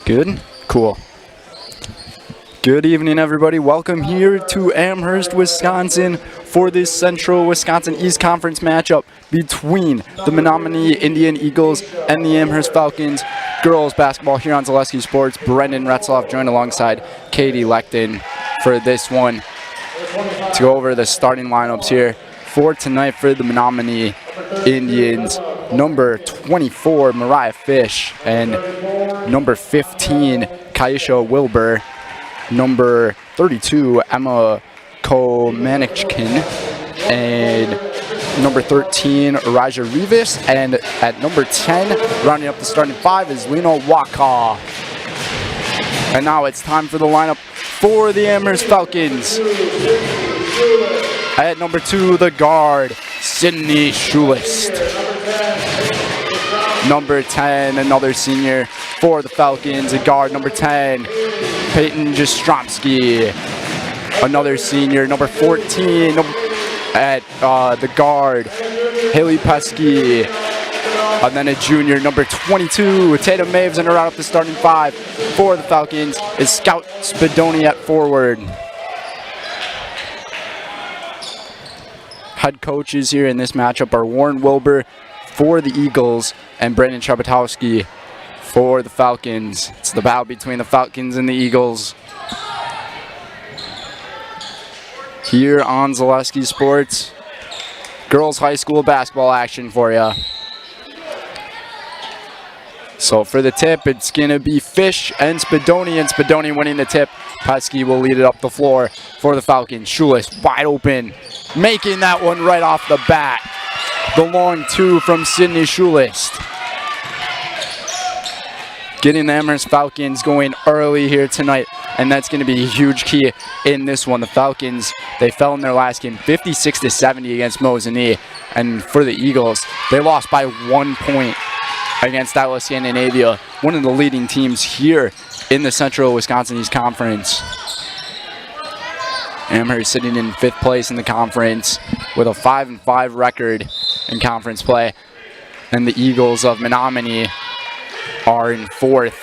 Good? Cool. Good evening, everybody. Welcome here to Amherst, Wisconsin for this Central Wisconsin East Conference matchup between the Menominee Indian Eagles and the Amherst Falcons. Girls basketball here on Zaleski Sports. Brendan Retzloff joined alongside Katie Lechten for this one to go over the starting lineups here for tonight for the Menominee Indians. Number 24, Mariah Fish, and number 15, Kaisha Wilbur. Number 32, Emma Komanichkin, and number 13, Raja Rivas, and at number 10, rounding up the starting five, is Lena Waka. And now it's time for the lineup for the Amherst Falcons. At number 2, the guard, Sydney Schulist. Number 10, another senior for the Falcons, a guard, number 10, Peyton Jastromski. Another senior, number 14, at the guard, Haley Pesky. And then a junior, number 22, Tatum Maves, and around up the starting five for the Falcons is Scout Spadoni at forward. Head coaches here in this matchup are Warren Wilbur for the Eagles and Brandon Chabotowski for the Falcons. It's the battle between the Falcons and the Eagles here on Zaleski Sports. Girls high school basketball action for you. So for the tip, it's going to be Fish and Spadoni winning the tip. Pesky will lead it up the floor for the Falcons. Schulis wide open, making that one right off the bat. The long two from Sydney Schulist. Getting the Amherst Falcons going early here tonight, and that's going to be a huge key in this one. The Falcons, they fell in their last game 56-70 against Menominee, and for the Eagles, they lost by 1 point against Iowa Scandinavia, one of the leading teams here in the Central Wisconsin East Conference. Amherst sitting in 5th place in the conference with a 5-5 record in conference play, and the Eagles of Menominee are in 4th.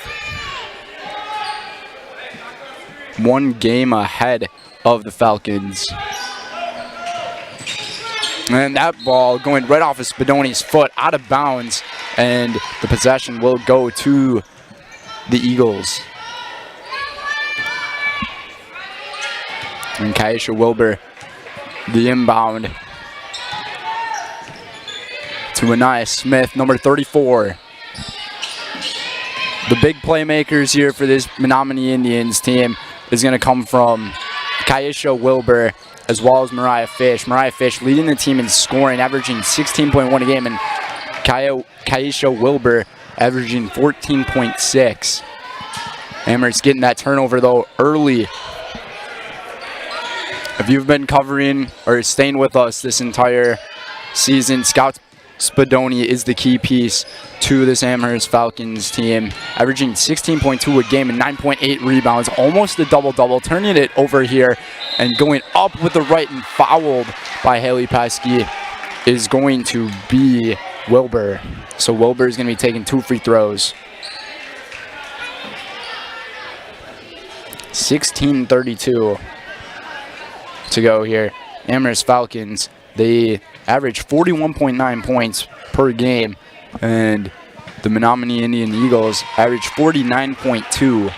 1 game ahead of the Falcons. And that ball going right off of Spadoni's foot, out of bounds, and the possession will go to the Eagles. And Kaisha Wilbur, the inbound to Anaya Smith, number 34. The big playmakers here for this Menominee Indians team is going to come from Kaisha Wilbur as well as Mariah Fish. Mariah Fish leading the team in scoring, averaging 16.1 a game, and Kaisha Wilbur averaging 14.6. Amherst getting that turnover, though, early. If you've been covering or staying with us this entire season, Scout Spadoni is the key piece to this Amherst Falcons team, averaging 16.2 a game and 9.8 rebounds, almost a double-double, turning it over here and going up with the right and fouled by Haley Pesky is going to be Wilbur. So Wilbur is going to be taking 2 free throws. 16:32 to go here. Amherst Falcons, they average 41.9 points per game, and the Menominee Indian Eagles average 49.2,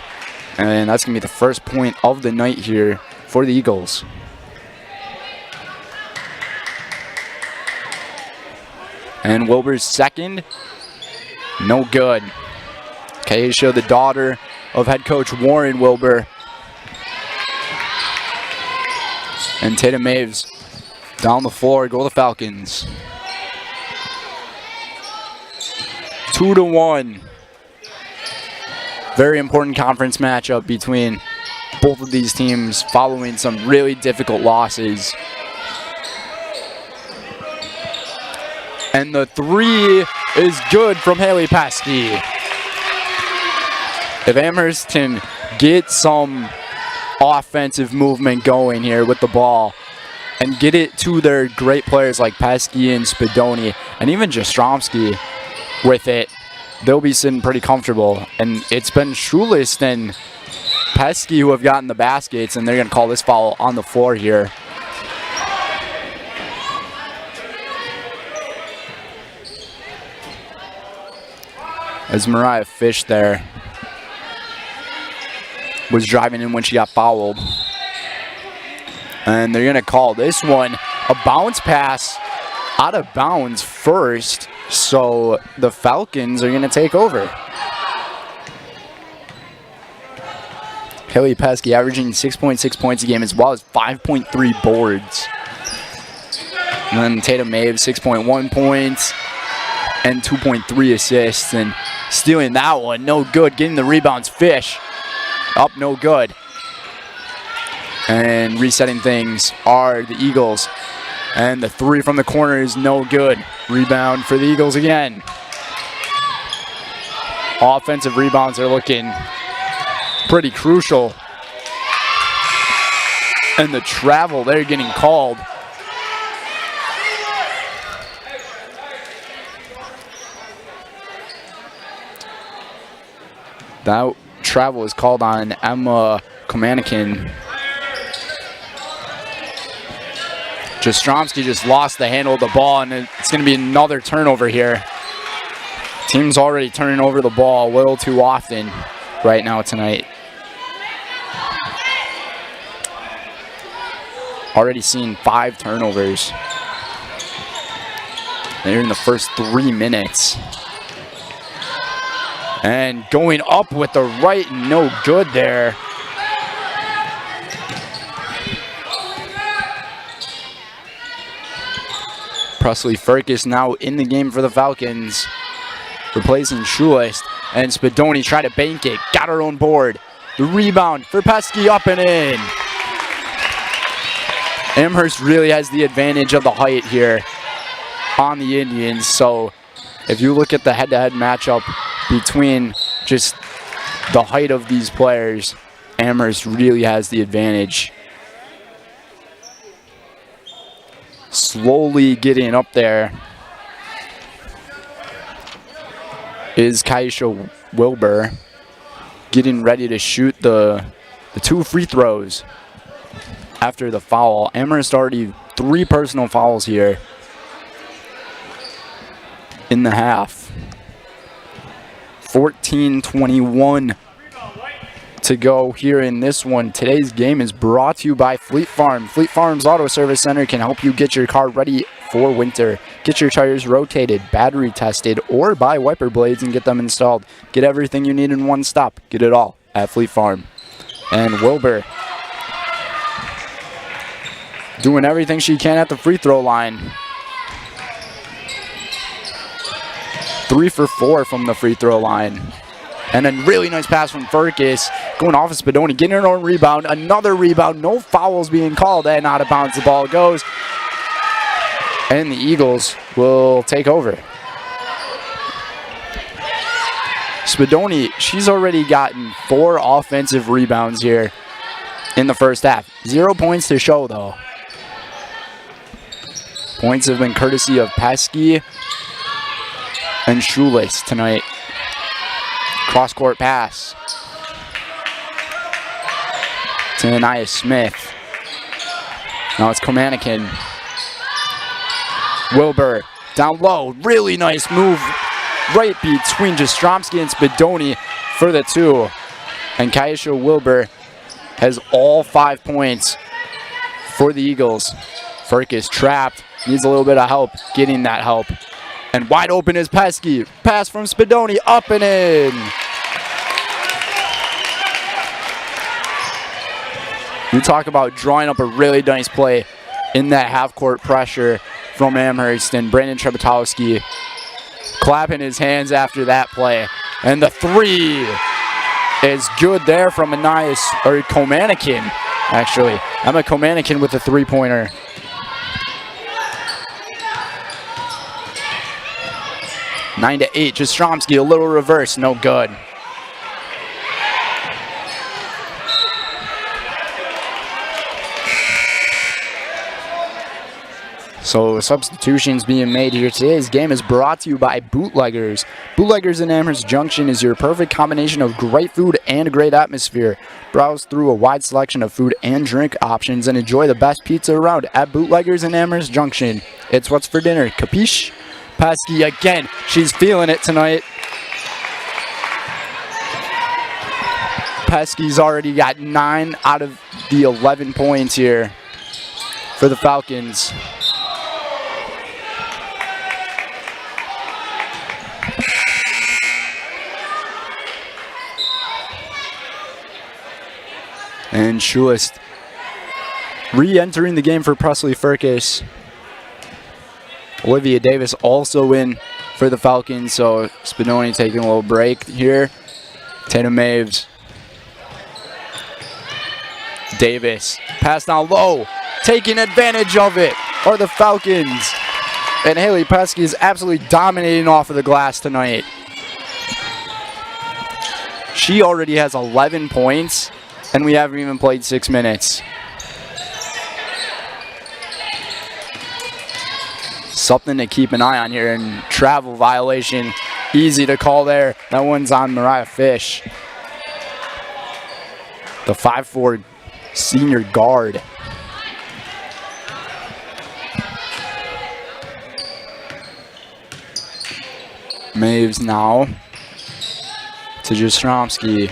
and that's going to be the first point of the night here for the Eagles. And Wilbur's second, no good. Kaisha, the daughter of head coach Warren Wilbur, and Tatum Maves down the floor, go the Falcons. 2-1. Very important conference matchup between both of these teams following some really difficult losses. And the 3 is good from Haley Pesky. If Amherst can get some offensive movement going here with the ball and get it to their great players like Pesky and Spadoni and even Jastromski with it, they'll be sitting pretty comfortable. And it's been Schulist and Pesky who have gotten the baskets, and they're going to call this foul on the floor here. As Mariah Fish there was driving in when she got fouled. And they're going to call this one a bounce pass out of bounds first. So the Falcons are going to take over. Haley Pesky averaging 6.6 points a game as well as 5.3 boards. And then Tatum Mabe, 6.1 points and 2.3 assists. And stealing that one, no good. Getting the rebounds, Fish. Up, no good. And resetting things are the Eagles. And the three from the corner is no good. Rebound for the Eagles again. Offensive rebounds are looking pretty crucial. And the travel, they're getting called. That travel is called on Emma Komanikin. Jastrzomski just lost the handle of the ball, and it's going to be another turnover here. Team's already turning over the ball a little too often right now tonight. Already seen 5 turnovers. They're in the first 3 minutes. And going up with the right, no good there. Presley Firkus now in the game for the Falcons, replacing Schulist. And Spadoni tried to bank it, got her own board. The rebound for Pesky, up and in. Amherst really has the advantage of the height here on the Indians. So if you look at the head-to-head matchup between just the height of these players, Amherst really has the advantage. Slowly getting up there is Kaisha Wilbur, getting ready to shoot the 2 free throws after the foul. Amherst already 3 personal fouls here in the half. 14:21 to go here in this one. Today's game is brought to you by Fleet Farm. Fleet Farm's Auto Service Center can help you get your car ready for winter. Get your tires rotated, battery tested, or buy wiper blades and get them installed. Get everything you need in one stop. Get it all at Fleet Farm. And Wilbur doing everything she can at the free throw line. 3 for 4 from the free throw line. And a really nice pass from Firkus, going off of Spadoni, getting her own rebound. Another rebound, no fouls being called, and out of bounds the ball goes. And the Eagles will take over. Spadoni, she's already gotten 4 offensive rebounds here in the first half. 0 points to show, though. Points have been courtesy of Pesky and Schulist tonight. Cross-court pass to Anaya Smith. Now it's Komanikin. Wilbur down low. Really nice move right between Jastrzomski and Spadoni for the 2. And Kaisha Wilbur has all 5 points for the Eagles. Firkus trapped. Needs a little bit of help getting that help. And wide open is Pesky. Pass from Spadoni, up and in. You talk about drawing up a really nice play in that half-court pressure from Amherst, and Brandon Trebetowski clapping his hands after that play. And the 3 is good there from Komanikin, actually. Emma Komanikin with the 3-pointer. Nine to 8. Jastrzomski, a little reverse, no good. So substitutions being made here. Today's game is brought to you by Bootleggers. Bootleggers in Amherst Junction is your perfect combination of great food and a great atmosphere. Browse through a wide selection of food and drink options and enjoy the best pizza around at Bootleggers in Amherst Junction. It's what's for dinner, capiche? Pesky again, she's feeling it tonight. Pesky's already got 9 out of the 11 points here for the Falcons. And Schulist re-entering the game for Presley Firkus. Olivia Davis also in for the Falcons, so Spadoni taking a little break here. Tatum Maves. Davis, pass down low, taking advantage of it are the Falcons. And Haley Pesky is absolutely dominating off of the glass tonight. She already has 11 points, and we haven't even played 6 minutes. Something to keep an eye on here, and travel violation, easy to call there. That one's on Mariah Fish. The 5'4" senior guard. Maves now to Jastrzomski.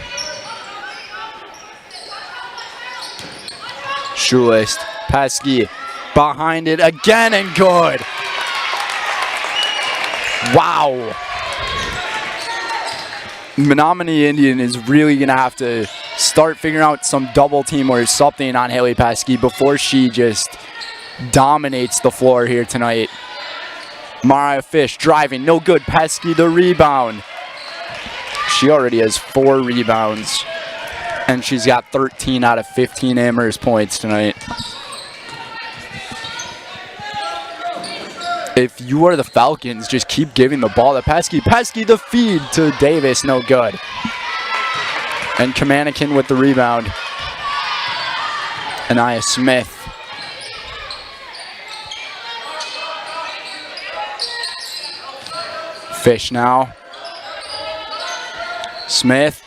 Schulist, Pesky, behind it again and good. Wow. Menominee Indian is really going to have to start figuring out some double team or something on Haley Pesky before she just dominates the floor here tonight. Mariah Fish driving, no good. Pesky the rebound. She already has 4 rebounds, and she's got 13 out of 15 Amherst points tonight. If you are the Falcons, just keep giving the ball to Pesky. Pesky the feed to Davis, no good. And Kamanikin with the rebound. Anaya Smith. Fish now. Smith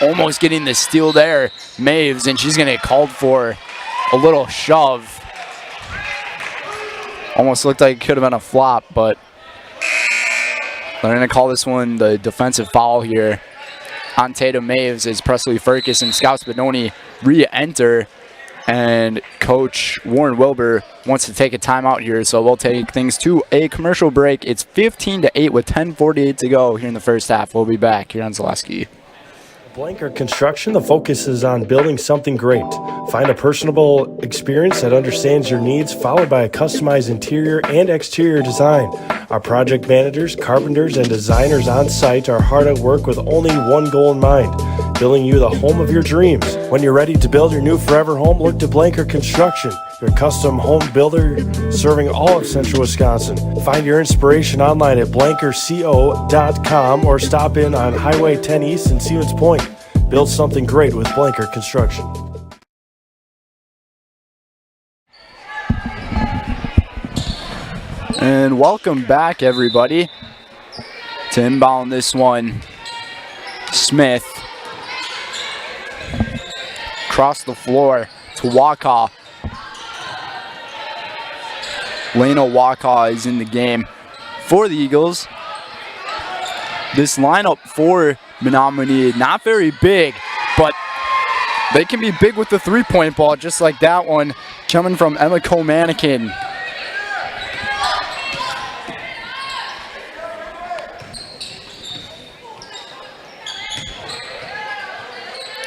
almost getting the steal there. Maves, and she's going to get called for a little shove. Almost looked like it could have been a flop, but they're going to call this one the defensive foul here on Tatum Maves as Presley Firkus and Scout Spadoni re-enter. And Coach Warren Wilbur wants to take a timeout here, so we'll take things to a commercial break. It's 15-8 with 10:48 to go here in the first half. We'll be back here on Zaleski. Blanker Construction, the focus is on building something great. Find a personable experience that understands your needs, followed by a customized interior and exterior design. Our project managers, carpenters, and designers on site are hard at work with only one goal in mind: building you the home of your dreams. When you're ready to build your new forever home, look to Blanker Construction, your custom home builder serving all of Central Wisconsin. Find your inspiration online at blankerco.com or stop in on Highway 10 East in Stevens Point. Build something great with Blanker Construction. And welcome back, everybody. To inbound this one, Smith. Across the floor to Wakaw. Lena Wakaw is in the game for the Eagles. This lineup for Menominee, not very big, but they can be big with the three-point ball, just like that one coming from Emma Komanikin.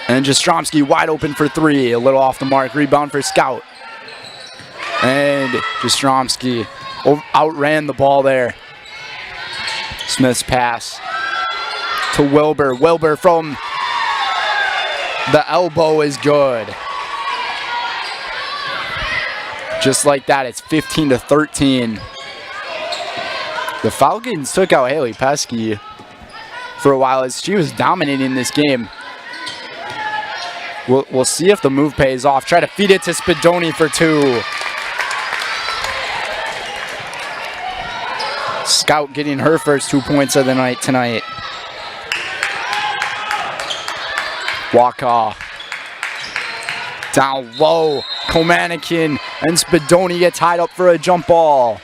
And Jastrzomski wide open for 3, a little off the mark, rebound for Scout. And Jastrzomski outran the ball there. Smith's pass to Wilbur. Wilbur from the elbow is good. Just like that, it's 15-13. The Falcons took out Haley Pesky for a while as she was dominating this game. We'll see if the move pays off. Try to feed it to Spadoni for 2. Scout getting her first 2 points of the night tonight. WIAA down low. Komanikin and Spadoni get tied up for a jump ball.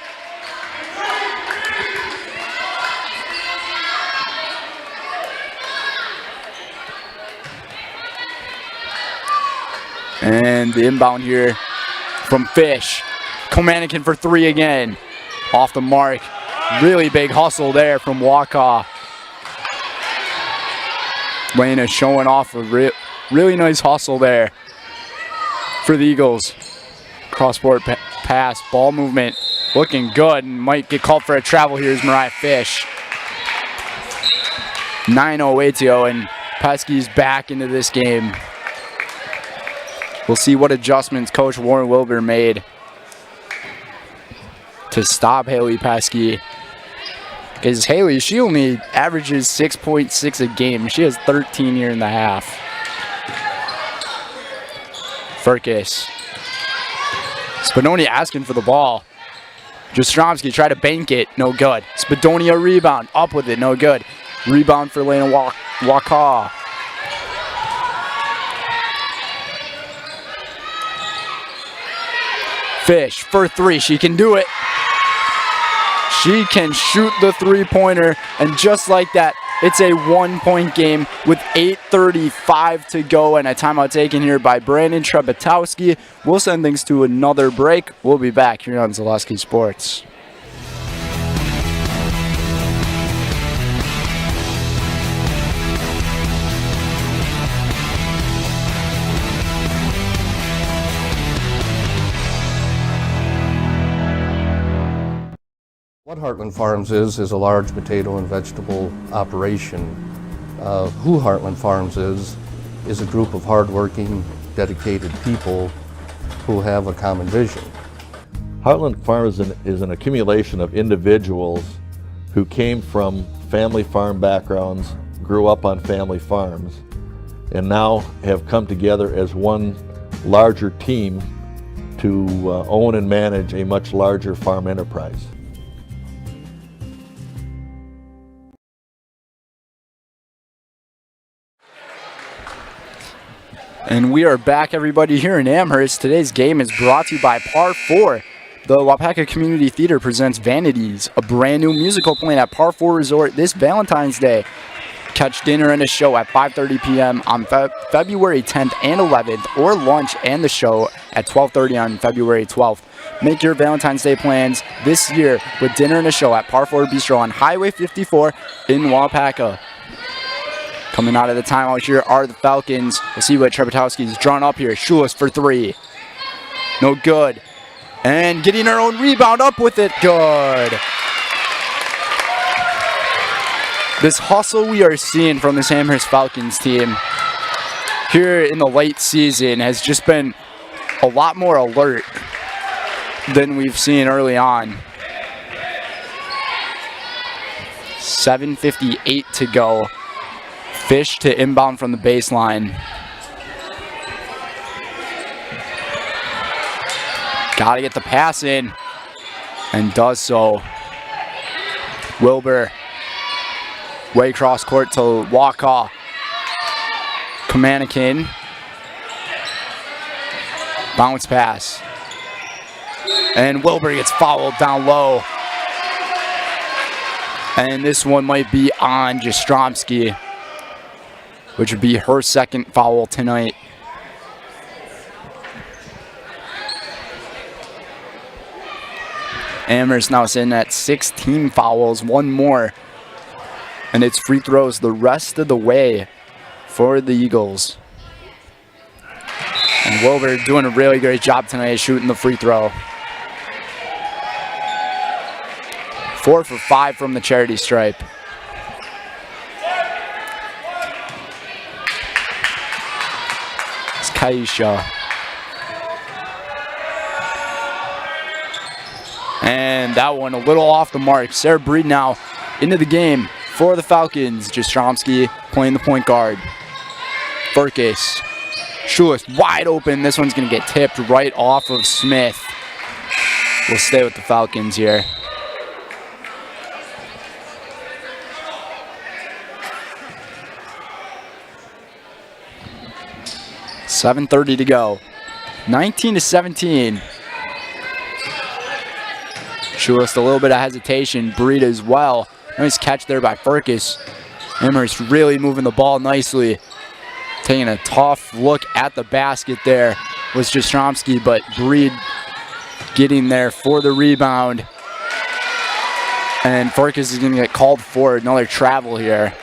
And the inbound here from Fish. Komanikin for 3 again. Off the mark. Really big hustle there from WIAA. Lena showing off a really nice hustle there for the Eagles. Cross-court pass, ball movement looking good, and might get called for a travel. Here's Mariah Fish. 9:08 to go, and Pesky's back into this game. We'll see what adjustments Coach Warren Wilbur made to stop Haley Pesky. Because Haley, she only averages 6.6 a game. She has 13 here in the half. Furcus. Spadoni asking for the ball. Jastrzomski tried to bank it, no good. Spadoni a rebound, up with it, no good. Rebound for Lena WIAA. Fish for 3, she can do it. She can shoot the three-pointer, and just like that, it's a 1-point game with 8:35 to go, and a timeout taken here by Brandon Trebetowski. We'll send things to another break. We'll be back here on Zaleski Sports. What Heartland Farms is a large potato and vegetable operation. Who Heartland Farms is a group of hardworking, dedicated people who have a common vision. Heartland Farms is an accumulation of individuals who came from family farm backgrounds, grew up on family farms, and now have come together as one larger team to own and manage a much larger farm enterprise. And we are back, everybody, here in Amherst. Today's game is brought to you by Par 4. The Wapaka Community Theater presents Vanities, a brand new musical playing at Par 4 Resort this Valentine's Day. Catch dinner and a show at 5:30 p.m. on February 10th and 11th, or lunch and the show at 12:30 on February 12th. Make your Valentine's Day plans this year with dinner and a show at Par 4 Bistro on Highway 54 in Wapaka. Coming out of the timeout here are the Falcons. We'll see what Trebetowski's drawn up here. Schulis for 3. No good. And getting her own rebound, up with it. Good. This hustle we are seeing from this Amherst Falcons team here in the late season has just been a lot more alert than we've seen early on. 7:58 to go. Fish to inbound from the baseline. Gotta get the pass in, and does so. Wilbur, way across court to WIAA. Komanikin. Bounce pass. And Wilbur gets fouled down low. And this one might be on Jastrzomski, which would be her second foul tonight. Amherst now sitting at 16 fouls, one more. And it's free throws the rest of the way for the Eagles. And Wilbur doing a really great job tonight shooting the free throw. 4 for 5 from the charity stripe. It's Kaisha. And that one a little off the mark. Sarah Breed now into the game for the Falcons. Jastrzomski playing the point guard. Furcus. Schulis wide open. This one's going to get tipped right off of Smith. We'll stay with the Falcons here. 7:30 to go. 19-17. Shoeless a little bit of hesitation. Breed as well. Nice catch there by Furcus. Amherst really moving the ball nicely. Taking a tough look at the basket there was Jastrzomski, but Breed getting there for the rebound. And Furcus is going to get called for another travel here.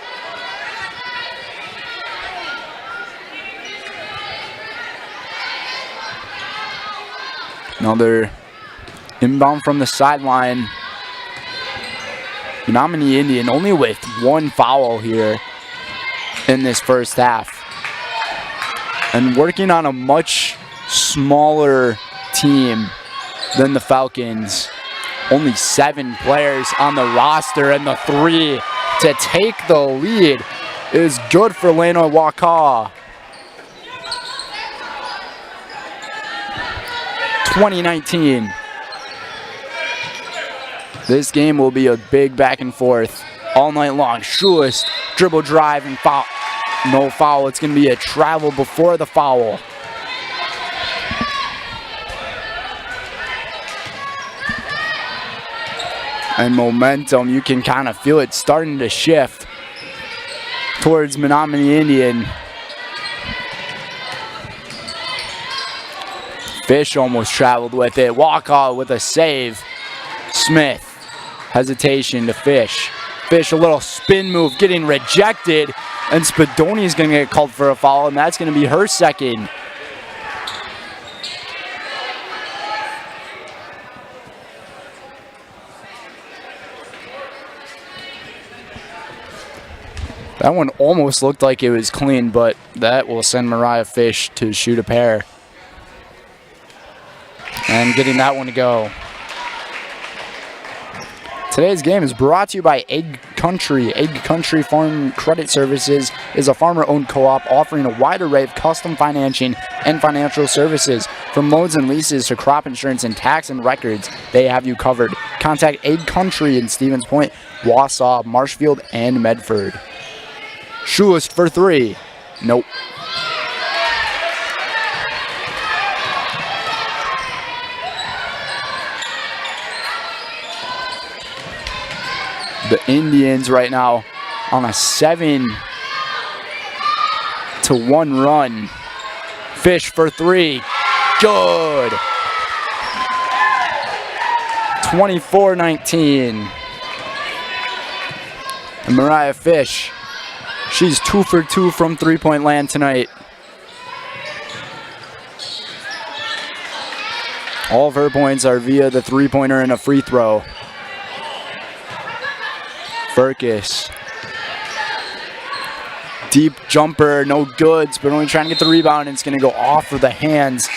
Another inbound from the sideline. Menominee Indian only with one foul here in this first half. And working on a much smaller team than the Falcons. Only 7 players on the roster, and the 3 to take the lead is good for Leno Wakaw. 2019. This game will be a big back and forth all night long. Shoeless, dribble drive and foul. No foul. It's going to be a travel before the foul. And momentum, you can kind of feel it starting to shift towards Menominee Indian. Fish almost traveled with it. Wakaw with a save. Smith, hesitation to Fish. Fish, a little spin move, getting rejected. And Spadoni is going to get called for a foul, and that's going to be her second. That one almost looked like it was clean, but that will send Mariah Fish to shoot a pair. And getting that one to go. Today's game is brought to you by Egg Country. Egg Country Farm Credit Services is a farmer-owned co-op offering a wide array of custom financing and financial services. From loans and leases to crop insurance and tax and records, they have you covered. Contact Egg Country in Stevens Point, Wausau, Marshfield, and Medford. Shoeless for 3. Nope. The Indians right now on a 7-1 run. Fish for 3. Good. 24-19. And Mariah Fish, she's 2 for 2 from three-point land tonight. All of her points are via the three-pointer and a free throw. Furcus. Deep jumper, no goods, but only trying to get the rebound, and it's going to go off of the hands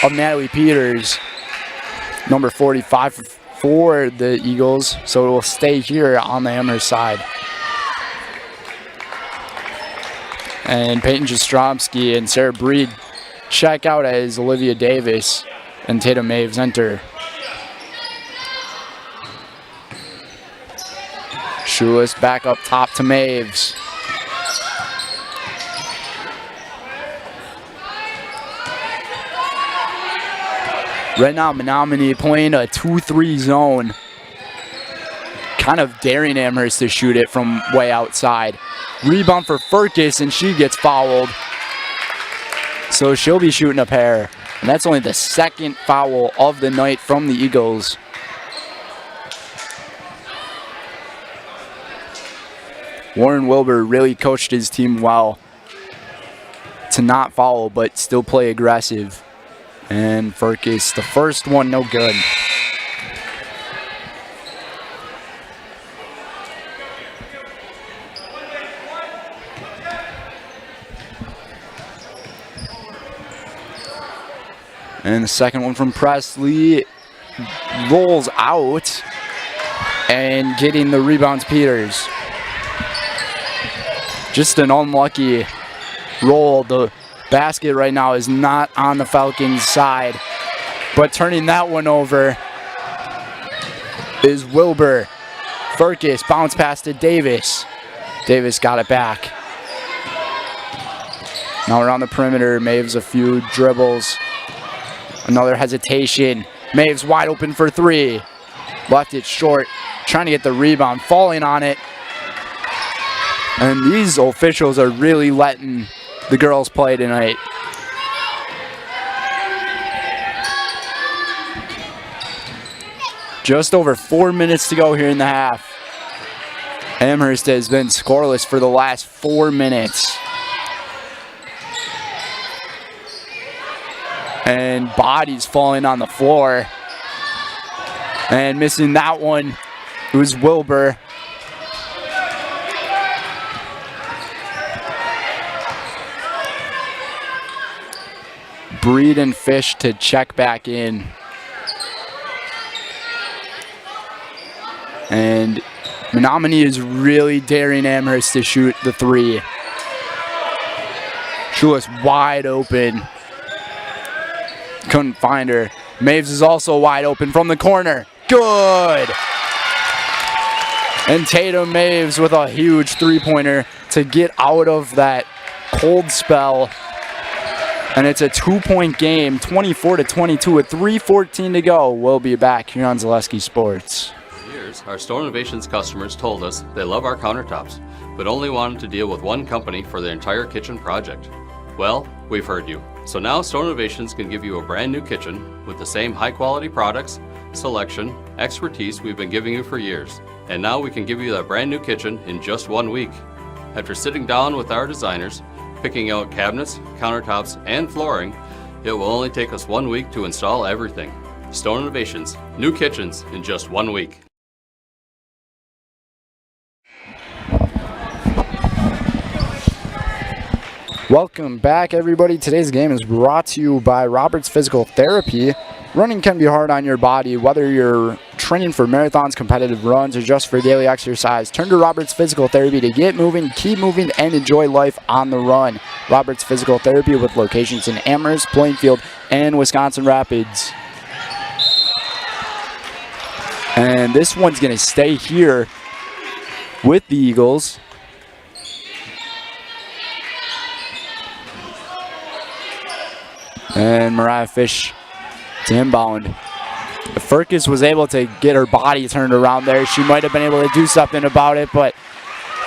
of Natalie Peters. Number 45 for the Eagles, so it will stay here on the Amherst side. And Peyton Jastrzomski and Sarah Breed check out as Olivia Davis and Tatum Maves enter. Shoeless back up top to Maves. Right now, Menominee playing a 2-3 zone. Kind of daring Amherst to shoot it from way outside. Rebound for Furcus, and she gets fouled. So she'll be shooting a pair. And that's only the second foul of the night from the Eagles. Warren Wilbur really coached his team well to not foul, but still play aggressive. And Furcus, the first one, no good. And the second one from Presley rolls out, and getting the rebounds, Peters. Just an unlucky roll. The basket right now is not on the Falcons' side, but turning that one over is Wilbur. Furcus, bounce pass to Davis. Davis got it back. Now around the perimeter, Maves a few dribbles. Another hesitation. Maves wide open for three. Left it short, trying to get the rebound, falling on it. And these officials are really letting the girls play tonight. Just over 4 minutes to go here in the half. Amherst has been scoreless for the last 4 minutes. And bodies falling on the floor. And missing that one, it was Wilbur. Breed and Fish to check back in. And Menominee is really daring Amherst to shoot the three. Shula's wide open. Couldn't find her. Maves is also wide open from the corner. Good! And Tatum Maves with a huge three-pointer to get out of that cold spell. And it's a 2-point game, 24-22 with 3:14 to go. We'll be back here on Zaleski Sports. For years, our Store Innovations customers told us they love our countertops, but only wanted to deal with one company for their entire kitchen project. Well, we've heard you. So now Store Innovations can give you a brand new kitchen with the same high-quality products, selection, expertise we've been giving you for years. And now we can give you that brand new kitchen in just 1 week. After sitting down with our designers, picking out cabinets, countertops, and flooring, it will only take us 1 week to install everything. Stone Innovations, new kitchens in just 1 week. Welcome back, everybody. Today's game is brought to you by Roberts Physical Therapy. Running can be hard on your body, whether you're training for marathons, competitive runs, or just for daily exercise. Turn to Roberts Physical Therapy to get moving, keep moving, and enjoy life on the run. Roberts Physical Therapy with locations in Amherst, Plainfield, and Wisconsin Rapids. And this one's going to stay here with the Eagles. And Mariah Fish to inbound. If Furcus was able to get her body turned around there, she might have been able to do something about it, but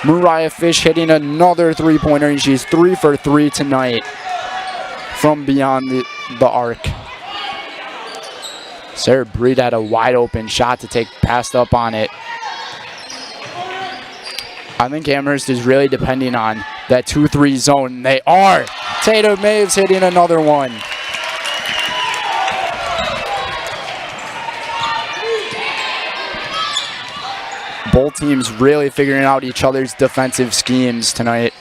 Mariah Fish hitting another three-pointer, and she's 3 for 3 tonight from beyond the arc. Sarah Breed had a wide open shot to take, passed up on it. I think Amherst is really depending on that 2-3 zone. They are. Tatum Maves hitting another one. Both teams really figuring out each other's defensive schemes tonight.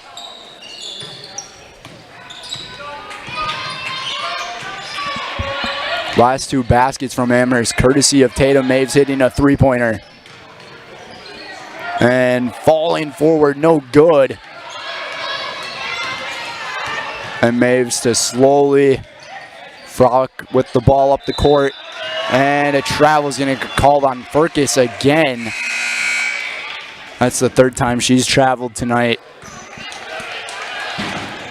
Last two baskets from Amherst, courtesy of Tatum Maves hitting a three-pointer. And falling forward, no good. And Maves to slowly frolic with the ball up the court. And a travel's going to get called on Furcus again. That's the third time she's traveled tonight.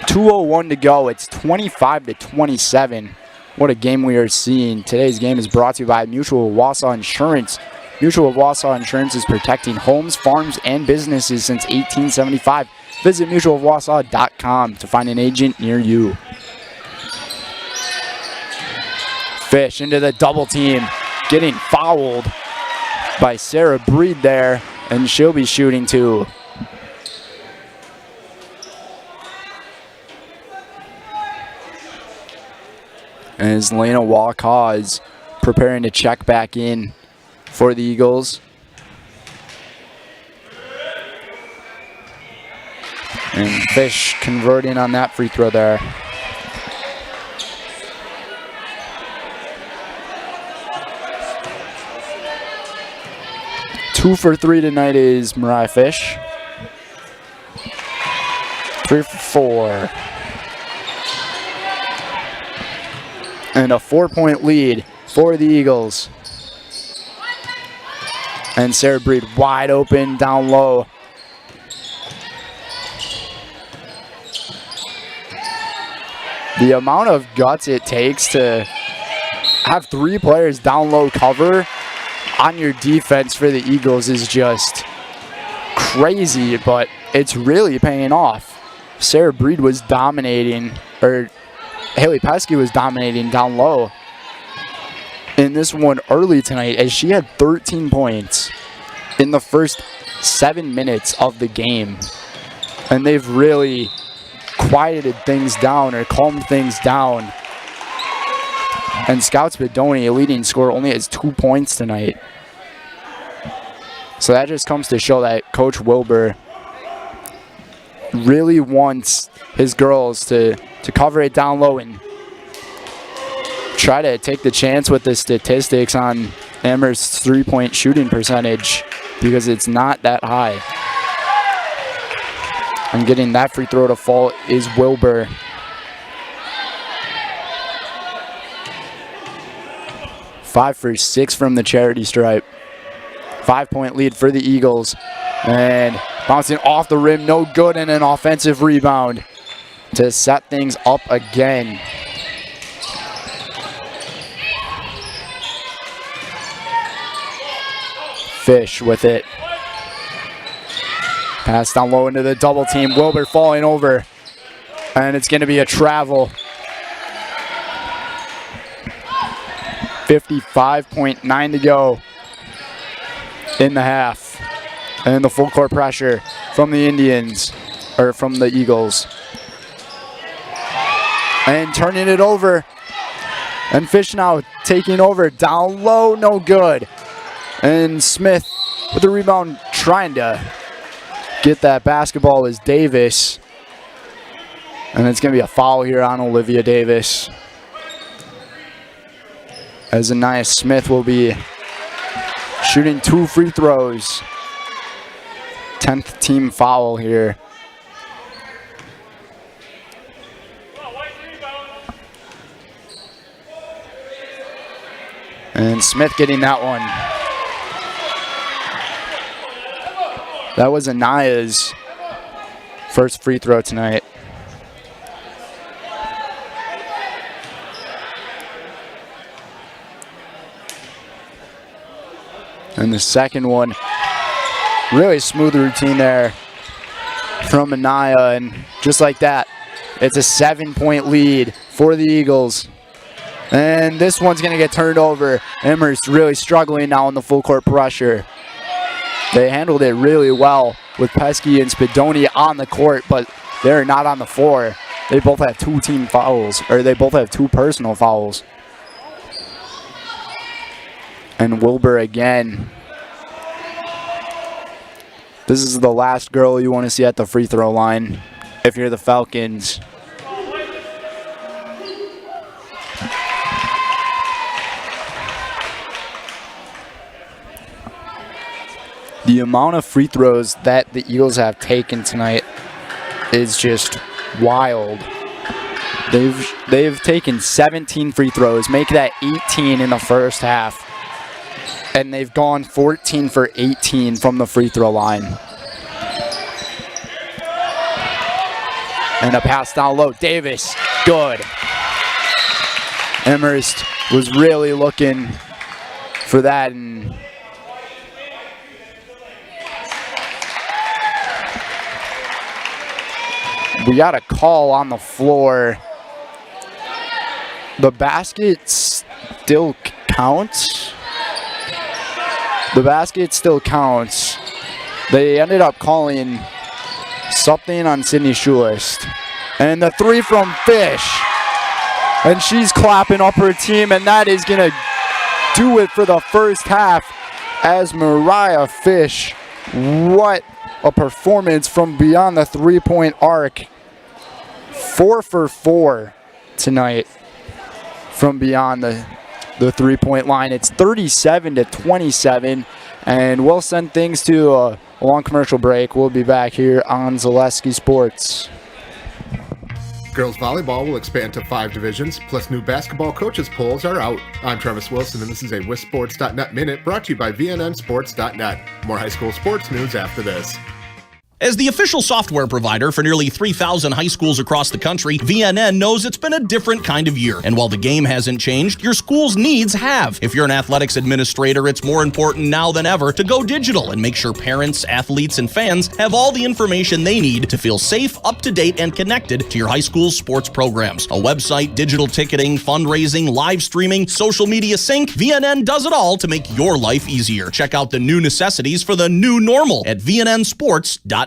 2:01 to go. It's 25-27. What a game we are seeing. Today's game is brought to you by Mutual of Wausau Insurance. Mutual of Wausau Insurance is protecting homes, farms, and businesses since 1875. Visit mutualofwausau.com to find an agent near you. Fish into the double team, getting fouled by Sarah Breed there, and she'll be shooting too. As Lena Walcaw is preparing to check back in for the Eagles. And Fish converting on that free throw there. Two for 3 tonight is Mariah Fish. 3 for 4. And a 4-point lead for the Eagles. And Sarah Breed wide open down low. The amount of guts it takes to have 3 players down low cover on your defense for the Eagles is just crazy, but it's really paying off. Sarah Breed was dominating, or Haley Pesky was dominating down low in this one early tonight, as she had 13 points in the first 7 minutes of the game. And they've really quieted things down, or calmed things down. And Scouts Bedoni, a leading scorer, only has 2 points tonight. So that just comes to show that Coach Wilbur really wants his girls to cover it down low and try to take the chance with the statistics on Amherst's 3-point shooting percentage, because it's not that high. And getting that free throw to fall is Wilbur. Five for 6 from the charity stripe. 5-point lead for the Eagles. And bouncing off the rim, no good, and an offensive rebound to set things up again. Fish with it. Pass down low into the double team. Wilbur falling over. And it's going to be a travel. 55.9 to go in the half. And the full court pressure from the Indians, or from the Eagles. And turning it over. And Fish now taking over. Down low, no good. And Smith with the rebound, trying to get that basketball, is Davis. And it's going to be a foul here on Olivia Davis, as Anaya Smith will be shooting 2 free throws. 10th team foul here. And Smith getting that one. That was Anaya's first free throw tonight. And the second one, really smooth routine there from Anaya, and just like that, it's a 7-point lead for the Eagles. And this one's going to get turned over. Amherst really struggling now in the full court pressure. They handled it really well with Pesky and Spadoni on the court, but they're not on the floor. They both have 2 team fouls, or they both have 2 personal fouls. And Wilbur again. This is the last girl you want to see at the free throw line if you're the Falcons. The amount of free throws that the Eagles have taken tonight is just wild. They've taken 17 free throws, make that 18 in the first half. And they've gone 14 for 18 from the free throw line. And a pass down low. Davis, good. Amherst was really looking for that, and we got a call on the floor. The basket still counts. The basket still counts. They ended up calling something on Sydney Schulist. And the 3 from Fish. And she's clapping up her team, and that is going to do it for the first half, as Mariah Fish, what a performance from beyond the 3-point arc. 4 for 4 tonight from beyond the 3-point line. It's 37-27, and we'll send things to a long commercial break. We'll be back here on Zaleski Sports. Girls volleyball will expand to 5 divisions, plus new basketball coaches polls are out. I'm Travis Wilson, and this is a WisSports.net Minute brought to you by VNNSports.net. More high school sports news after this. As the official software provider for nearly 3,000 high schools across the country, VNN knows it's been a different kind of year. And while the game hasn't changed, your school's needs have. If you're an athletics administrator, it's more important now than ever to go digital and make sure parents, athletes, and fans have all the information they need to feel safe, up-to-date, and connected to your high school's sports programs. A website, digital ticketing, fundraising, live streaming, social media sync, VNN does it all to make your life easier. Check out the new necessities for the new normal at vnnsports.net.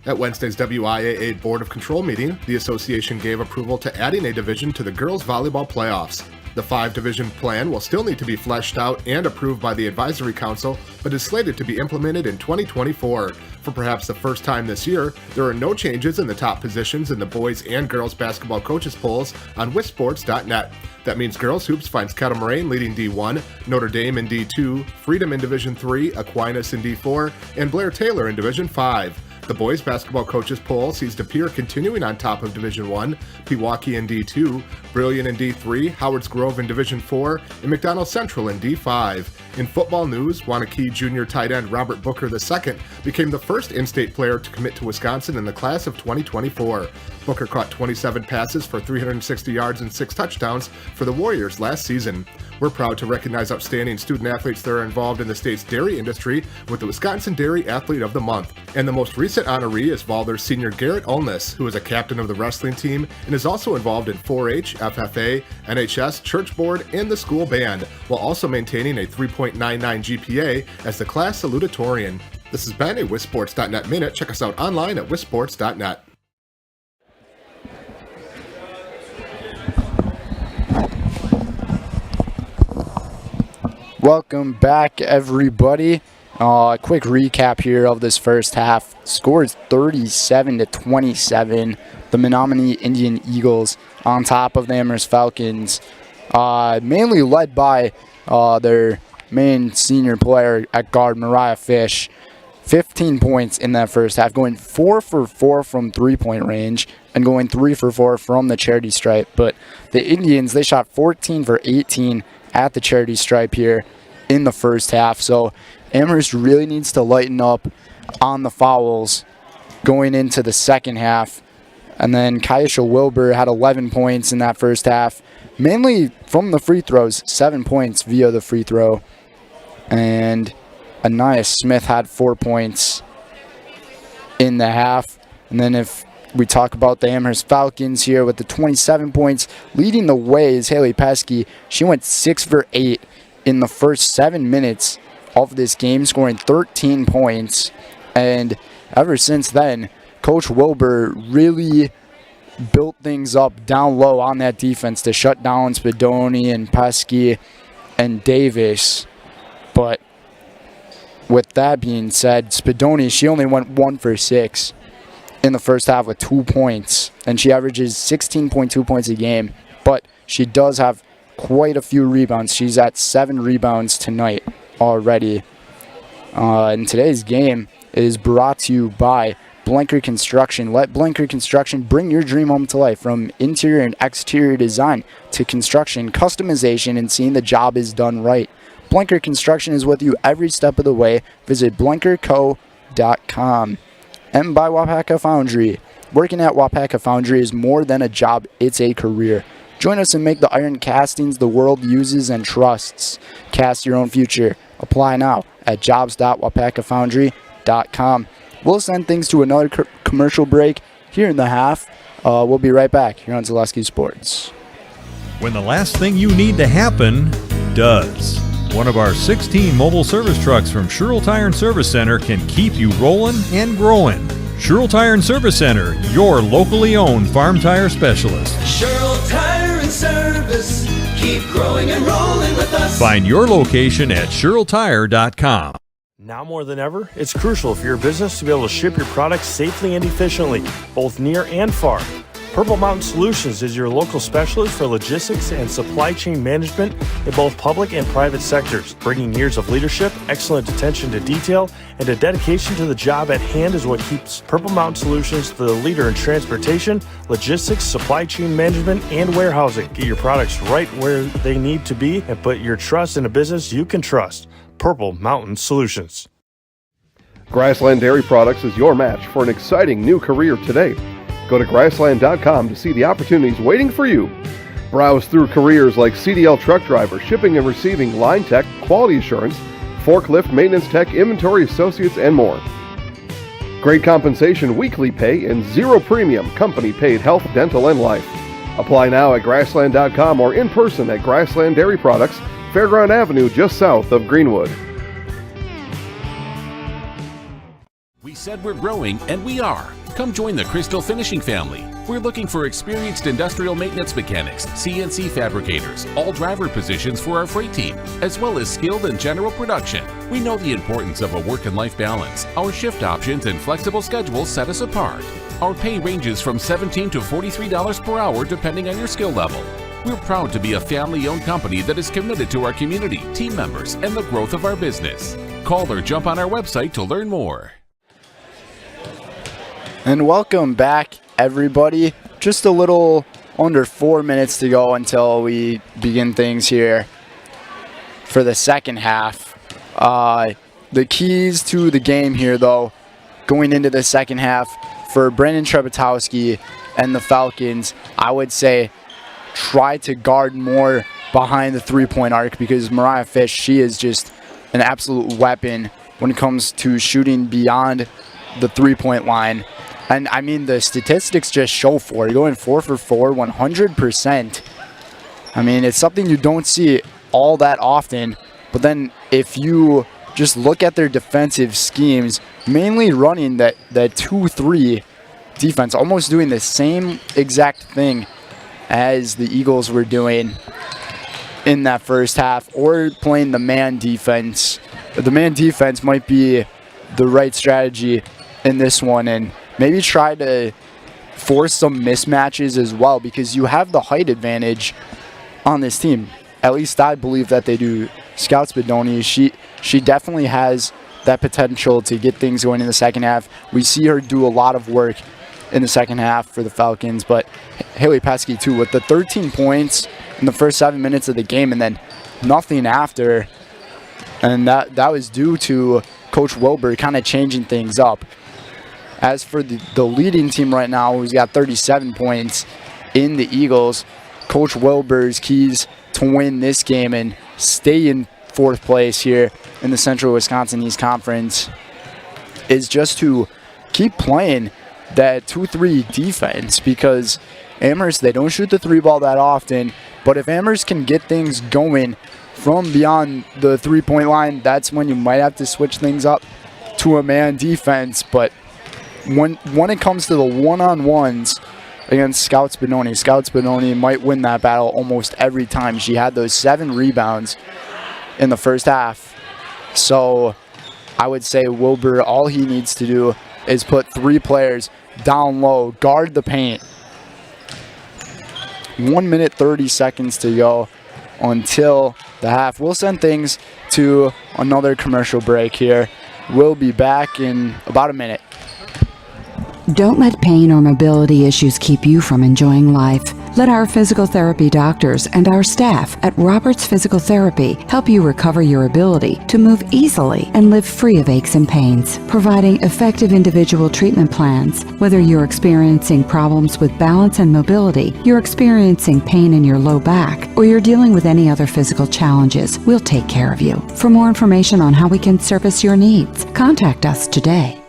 At Wednesday's WIAA Board of Control meeting, the association gave approval to adding a division to the girls' volleyball playoffs. The 5-division plan will still need to be fleshed out and approved by the Advisory Council, but is slated to be implemented in 2024. For perhaps the first time this year, there are no changes in the top positions in the boys and girls basketball coaches polls on WISports.net. That means girls hoops finds Kettle Moraine leading D1, Notre Dame in D2, Freedom in Division 3, Aquinas in D4, and Blair Taylor in Division 5. The boys basketball coaches poll sees De Pere continuing on top of Division 1, Pewaukee in D2, Brilliant in D3, Howards Grove in Division 4, and McDonald Central in D5. In football news, Waunakee junior tight end Robert Booker II became the first in-state player to commit to Wisconsin in the class of 2024. Booker caught 27 passes for 360 yards and 6 touchdowns for the Warriors last season. We're proud to recognize outstanding student athletes that are involved in the state's dairy industry with the Wisconsin Dairy Athlete of the Month. And the most recent honoree is Valder's senior Garrett Ulness, who is a captain of the wrestling team and is also involved in 4-H, FFA, NHS, church board, and the school band, while also maintaining a 3.99 GPA as the class salutatorian. This has been a WISports.net Minute. Check us out online at WISports.net. Welcome back, everybody. Quick recap here of this first half. Score is 37-27. The Menominee Indian Eagles on top of the Amherst Falcons, mainly led by their main senior player at guard, Mariah Fish. 15 points in that first half, going 4 for 4 from three-point range and going 3 for 4 from the charity stripe. But the Indians, they shot 14 for 18 at the charity stripe here in the first half. So Amherst really needs to lighten up on the fouls going into the second half. And then Kaisha Wilbur had 11 points in that first half, mainly from the free throws, 7 points via the free throw. And Anaya Smith had 4 points in the half. And then if we talk about the Amherst Falcons here with the 27 points, leading the way is Haley Pesky. She went 6 for 8 in the first 7 minutes of this game, scoring 13 points. And ever since then, Coach Wilbur really built things up down low on that defense to shut down Spadoni and Pesky and Davis. But with that being said, Spadoni, she only went 1 for 6 in the first half with 2 points, and she averages 16.2 points a game, but she does have quite a few rebounds. She's at 7 rebounds tonight already. And today's game is brought to you by Blanker Construction. Let Blanker Construction bring your dream home to life, from interior and exterior design to construction, customization, and seeing the job is done right. Blanker Construction is with you every step of the way. Visit blankerco.com. And by Wapaka Foundry. Working at Wapaka Foundry is more than a job, it's a career. Join us and make the iron castings the world uses and trusts. Cast your own future. Apply now at jobs.wapakafoundry.com. We'll send things to another commercial break here in the half. We'll be right back here on Zaleski Sports. When the last thing you need to happen does. One of our 16 mobile service trucks from Sherrill Tire and Service Center can keep you rolling and growing. Sherrill Tire and Service Center, your locally owned farm tire specialist. Sherrill Tire and Service, keep growing and rolling with us. Find your location at SherrillTire.com. Now more than ever, it's crucial for your business to be able to ship your products safely and efficiently, both near and far. Purple Mountain Solutions is your local specialist for logistics and supply chain management in both public and private sectors. Bringing years of leadership, excellent attention to detail, and a dedication to the job at hand is what keeps Purple Mountain Solutions the leader in transportation, logistics, supply chain management, and warehousing. Get your products right where they need to be and put your trust in a business you can trust. Purple Mountain Solutions. Grassland Dairy Products is your match for an exciting new career today. Go to grassland.com to see the opportunities waiting for you. Browse through careers like CDL truck driver, shipping and receiving, line tech, quality assurance, forklift, maintenance tech, inventory associates, and more. Great compensation, weekly pay, and zero premium company-paid health, dental, and life. Apply now at grassland.com or in person at Grassland Dairy Products, Fairground Avenue, just south of Greenwood. We said we're growing, and we are. Come join the Crystal Finishing family. We're looking for experienced industrial maintenance mechanics, CNC fabricators, all driver positions for our freight team, as well as skilled and general production. We know the importance of a work and life balance. Our shift options and flexible schedules set us apart. Our pay ranges from $17 to $43 per hour depending on your skill level. We're proud to be a family-owned company that is committed to our community, team members, and the growth of our business. Call or jump on our website to learn more. And welcome back, everybody. Just a little under 4 minutes to go until we begin things here for the second half. The keys to the game here, though, going into the second half for Brandon Trebetowski and the Falcons, I would say try to guard more behind the three-point arc, because Mariah Fish, she is just an absolute weapon when it comes to shooting beyond the three-point line. And I mean, the statistics just show for it. Going 4 for 4, 100%. I mean, it's something you don't see all that often. But then if you just look at their defensive schemes, mainly running that 2-3 defense, almost doing the same exact thing as the Eagles were doing in that first half, or playing the man defense. The man defense might be the right strategy in this one, and maybe try to force some mismatches as well, because you have the height advantage on this team. At least I believe that they do. Scout Spadoni, she definitely has that potential to get things going in the second half. We see her do a lot of work in the second half for the Falcons, but Haley Pesky too, with the 13 points in the first 7 minutes of the game and then nothing after. And that was due to Coach Wilbur kind of changing things up. As for the leading team right now, who's got 37 points in the Eagles, Coach Wilbur's keys to win this game and stay in fourth place here in the Central Wisconsin East Conference is just to keep playing that 2-3 defense, because Amherst, they don't shoot the three ball that often, but if Amherst can get things going from beyond the three-point line, that's when you might have to switch things up to a man defense. But when it comes to the one-on-ones against Scout Spadoni might win that battle almost every time. She had those 7 rebounds in the first half. So I would say Wilbur, all he needs to do is put 3 players down low, guard the paint. 1 minute 30 seconds to go until the half. We'll send things to another commercial break here. We'll be back in about a minute. Don't let pain or mobility issues keep you from enjoying life. Let our physical therapy doctors and our staff at Roberts Physical Therapy help you recover your ability to move easily and live free of aches and pains, providing effective individual treatment plans. Whether you're experiencing problems with balance and mobility, you're experiencing pain in your low back, or you're dealing with any other physical challenges, we'll take care of you. For more information on how we can service your needs, contact us today.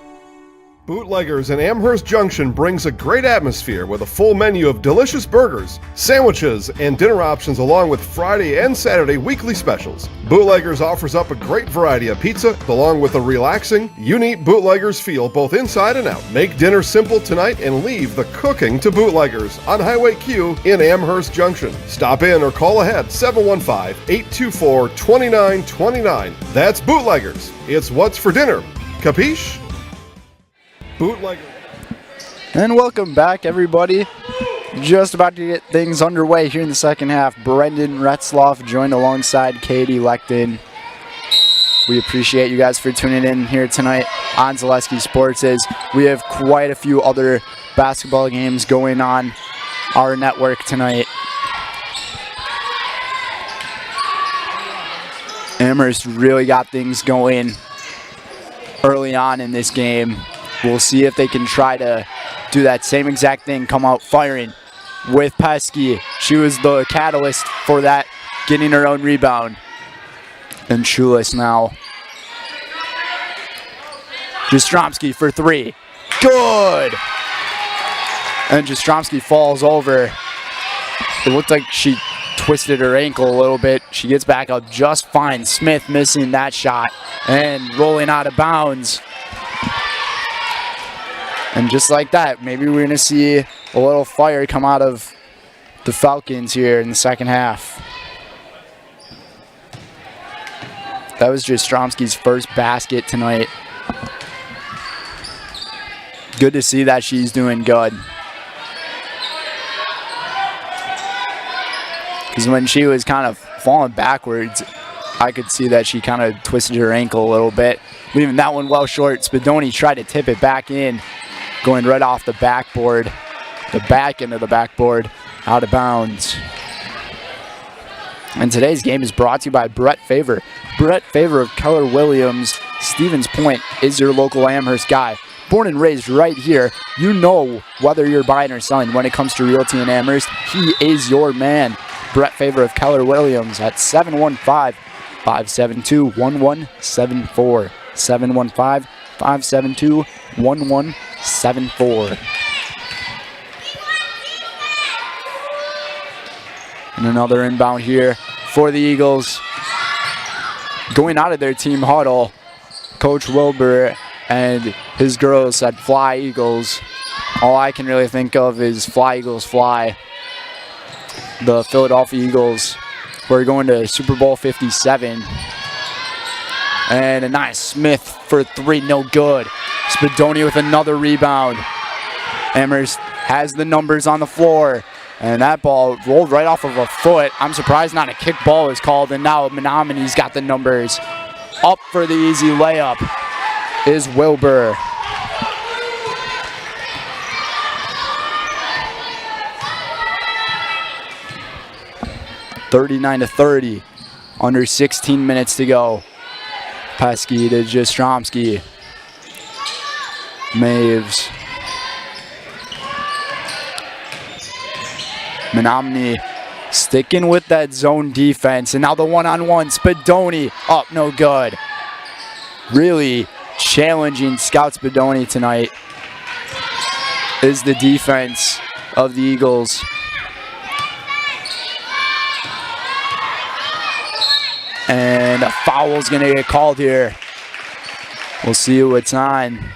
Bootleggers in Amherst Junction brings a great atmosphere with a full menu of delicious burgers, sandwiches, and dinner options, along with Friday and Saturday weekly specials. Bootleggers offers up a great variety of pizza, along with a relaxing, unique Bootleggers feel both inside and out. Make dinner simple tonight and leave the cooking to Bootleggers on Highway Q in Amherst Junction. Stop in or call ahead 715-824-2929. That's Bootleggers. It's what's for dinner. Capiche? Bootlegger. And welcome back, everybody. Just about to get things underway here in the second half. Brendan Retzloff joined alongside Katie Leckton. We appreciate you guys for tuning in here tonight on Zaleski Sports, as we have quite a few other basketball games going on our network tonight. Amherst really got things going early on in this game. We'll see if they can try to do that same exact thing, come out firing with Pesky. She was the catalyst for that, getting her own rebound. And Schulis now. Jastrzomski for three. Good! And Jastrzomski falls over. It looked like she twisted her ankle a little bit. She gets back up just fine. Smith missing that shot and rolling out of bounds. And just like that, maybe we're going to see a little fire come out of the Falcons here in the second half. That was Jastrzomski's first basket tonight. Good to see that she's doing good. Because when she was kind of falling backwards, I could see that she kind of twisted her ankle a little bit. Leaving that one well short. Spadoni tried to tip it back in, going right off the backboard, the back end of the backboard, out of bounds. And today's game is brought to you by Brett Favor. Brett Favor of Keller Williams, Stevens Point, is your local Amherst guy. Born and raised right here, you know whether you're buying or selling when it comes to realty in Amherst, he is your man. Brett Favor of Keller Williams at 715-572-1174. 715-572-1174. And another inbound here for the Eagles. Going out of their team huddle, Coach Wilbur and his girls said, "Fly, Eagles." All I can really think of is "Fly, Eagles, fly." The Philadelphia Eagles were going to Super Bowl 57. And a nice Smith for three, no good. Spadoni with another rebound. Amherst has the numbers on the floor. And that ball rolled right off of a foot. I'm surprised not a kick ball is called. And now Menominee's got the numbers. Up for the easy layup is Wilbur. (39-30), under 16 minutes to go. Pesky to Jastrzomski. Maves. Menominee sticking with that zone defense. And now the one-on-one. Spadoni up, no good. Really challenging Scout Spadoni tonight is the defense of the Eagles. And a foul's going to get called here. We'll see who it's on.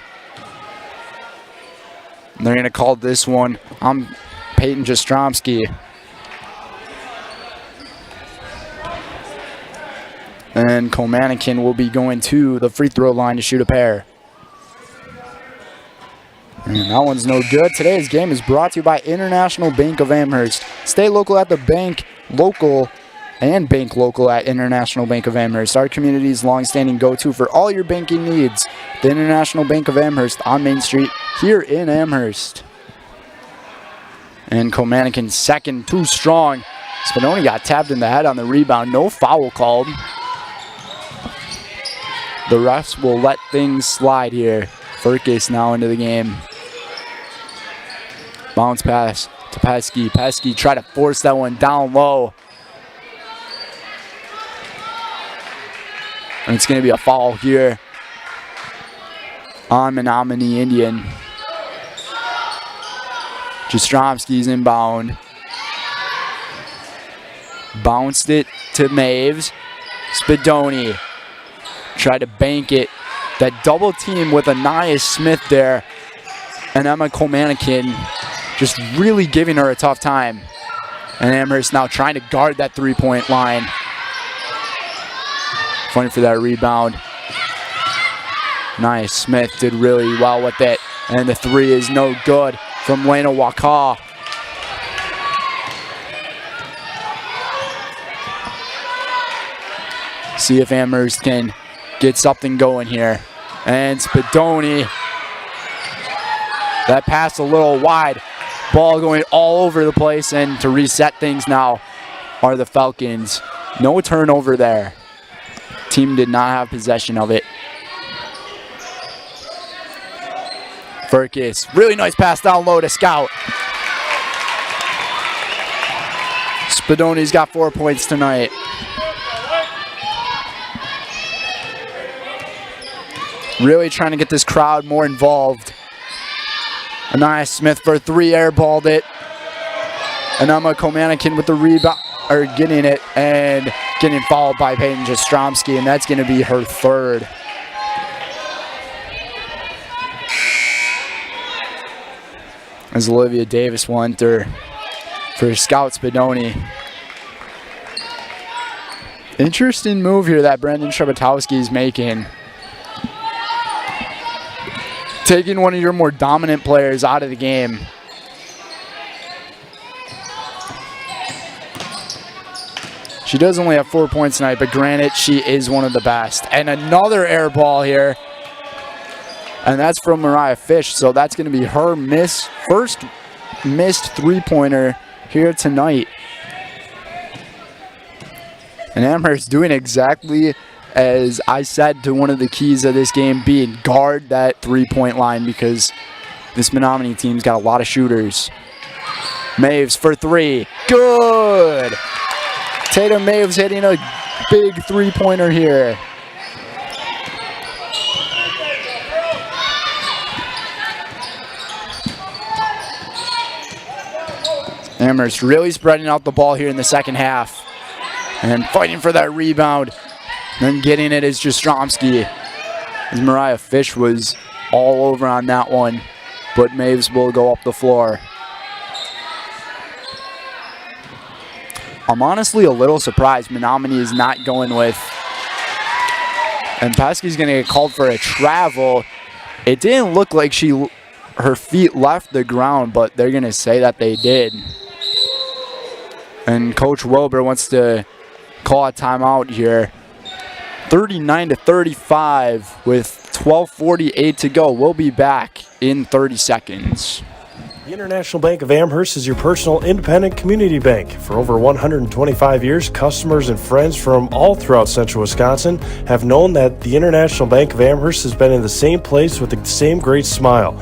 They're going to call this one. I'm Peyton Jastrzomski. And Komanikin will be going to the free throw line to shoot a pair. And that one's no good. Today's game is brought to you by International Bank of Amherst. Stay local at the bank, local and bank local at International Bank of Amherst, our community's long-standing go-to for all your banking needs. The International Bank of Amherst on Main Street here in Amherst. And Komanikin second, too strong. Spadoni got tapped in the head on the rebound. No foul called. The refs will let things slide here. Furcus now into the game. Bounce pass to Pesky. Pesky try to force that one down low. And it's going to be a foul here on Menominee Indian. Jastrzomski's inbound. Bounced it to Maves. Spadoni tried to bank it. That double team with Anaya Smith there. And Emma Komanikin just really giving her a tough time. And Amherst now trying to guard that three-point line. Funny for that rebound. Nice. Smith did really well with it. And the three is no good from Lena Wakaw. See if Amherst can get something going here. And Spadoni. That pass a little wide. Ball going all over the place. And to reset things now are the Falcons. No turnover there. Team did not have possession of it. Furcus, really nice pass down low to Scout. Spadoni's got 4 points tonight. Really trying to get this crowd more involved. Anaya Smith for 3, airballed it. And Emma Komanikin with the rebound, or getting it, and getting fouled by Peyton Jastromski, and that's going to be her 3rd. As Olivia Davis went for Scout Spadoni. Interesting move here that Brandon Shabatowski is making. Taking one of your more dominant players out of the game. She does only have 4 points tonight, but granted, she is one of the best. And another air ball here. And that's from Mariah Fish, so that's going to be her first missed three-pointer here tonight. And Amherst doing exactly as I said to one of the keys of this game, being guard that three-point line, because this Menominee team's got a lot of shooters. Maves for 3. Good! Tatum Maves hitting a big three-pointer here. Amherst really spreading out the ball here in the second half. And fighting for that rebound. Then getting it is Jastromski. As Mariah Fish was all over on that one. But Maves will go up the floor. I'm honestly a little surprised Menominee is not going with. And Pesky's going to get called for a travel. It didn't look like her feet left the ground, but they're going to say that they did. And Coach Wilbur wants to call a timeout here. 39-35 with 12:48 to go. We'll be back in 30 seconds. The International Bank of Amherst is your personal independent community bank. For over 125 years, customers and friends from all throughout central Wisconsin have known that the International Bank of Amherst has been in the same place with the same great smile.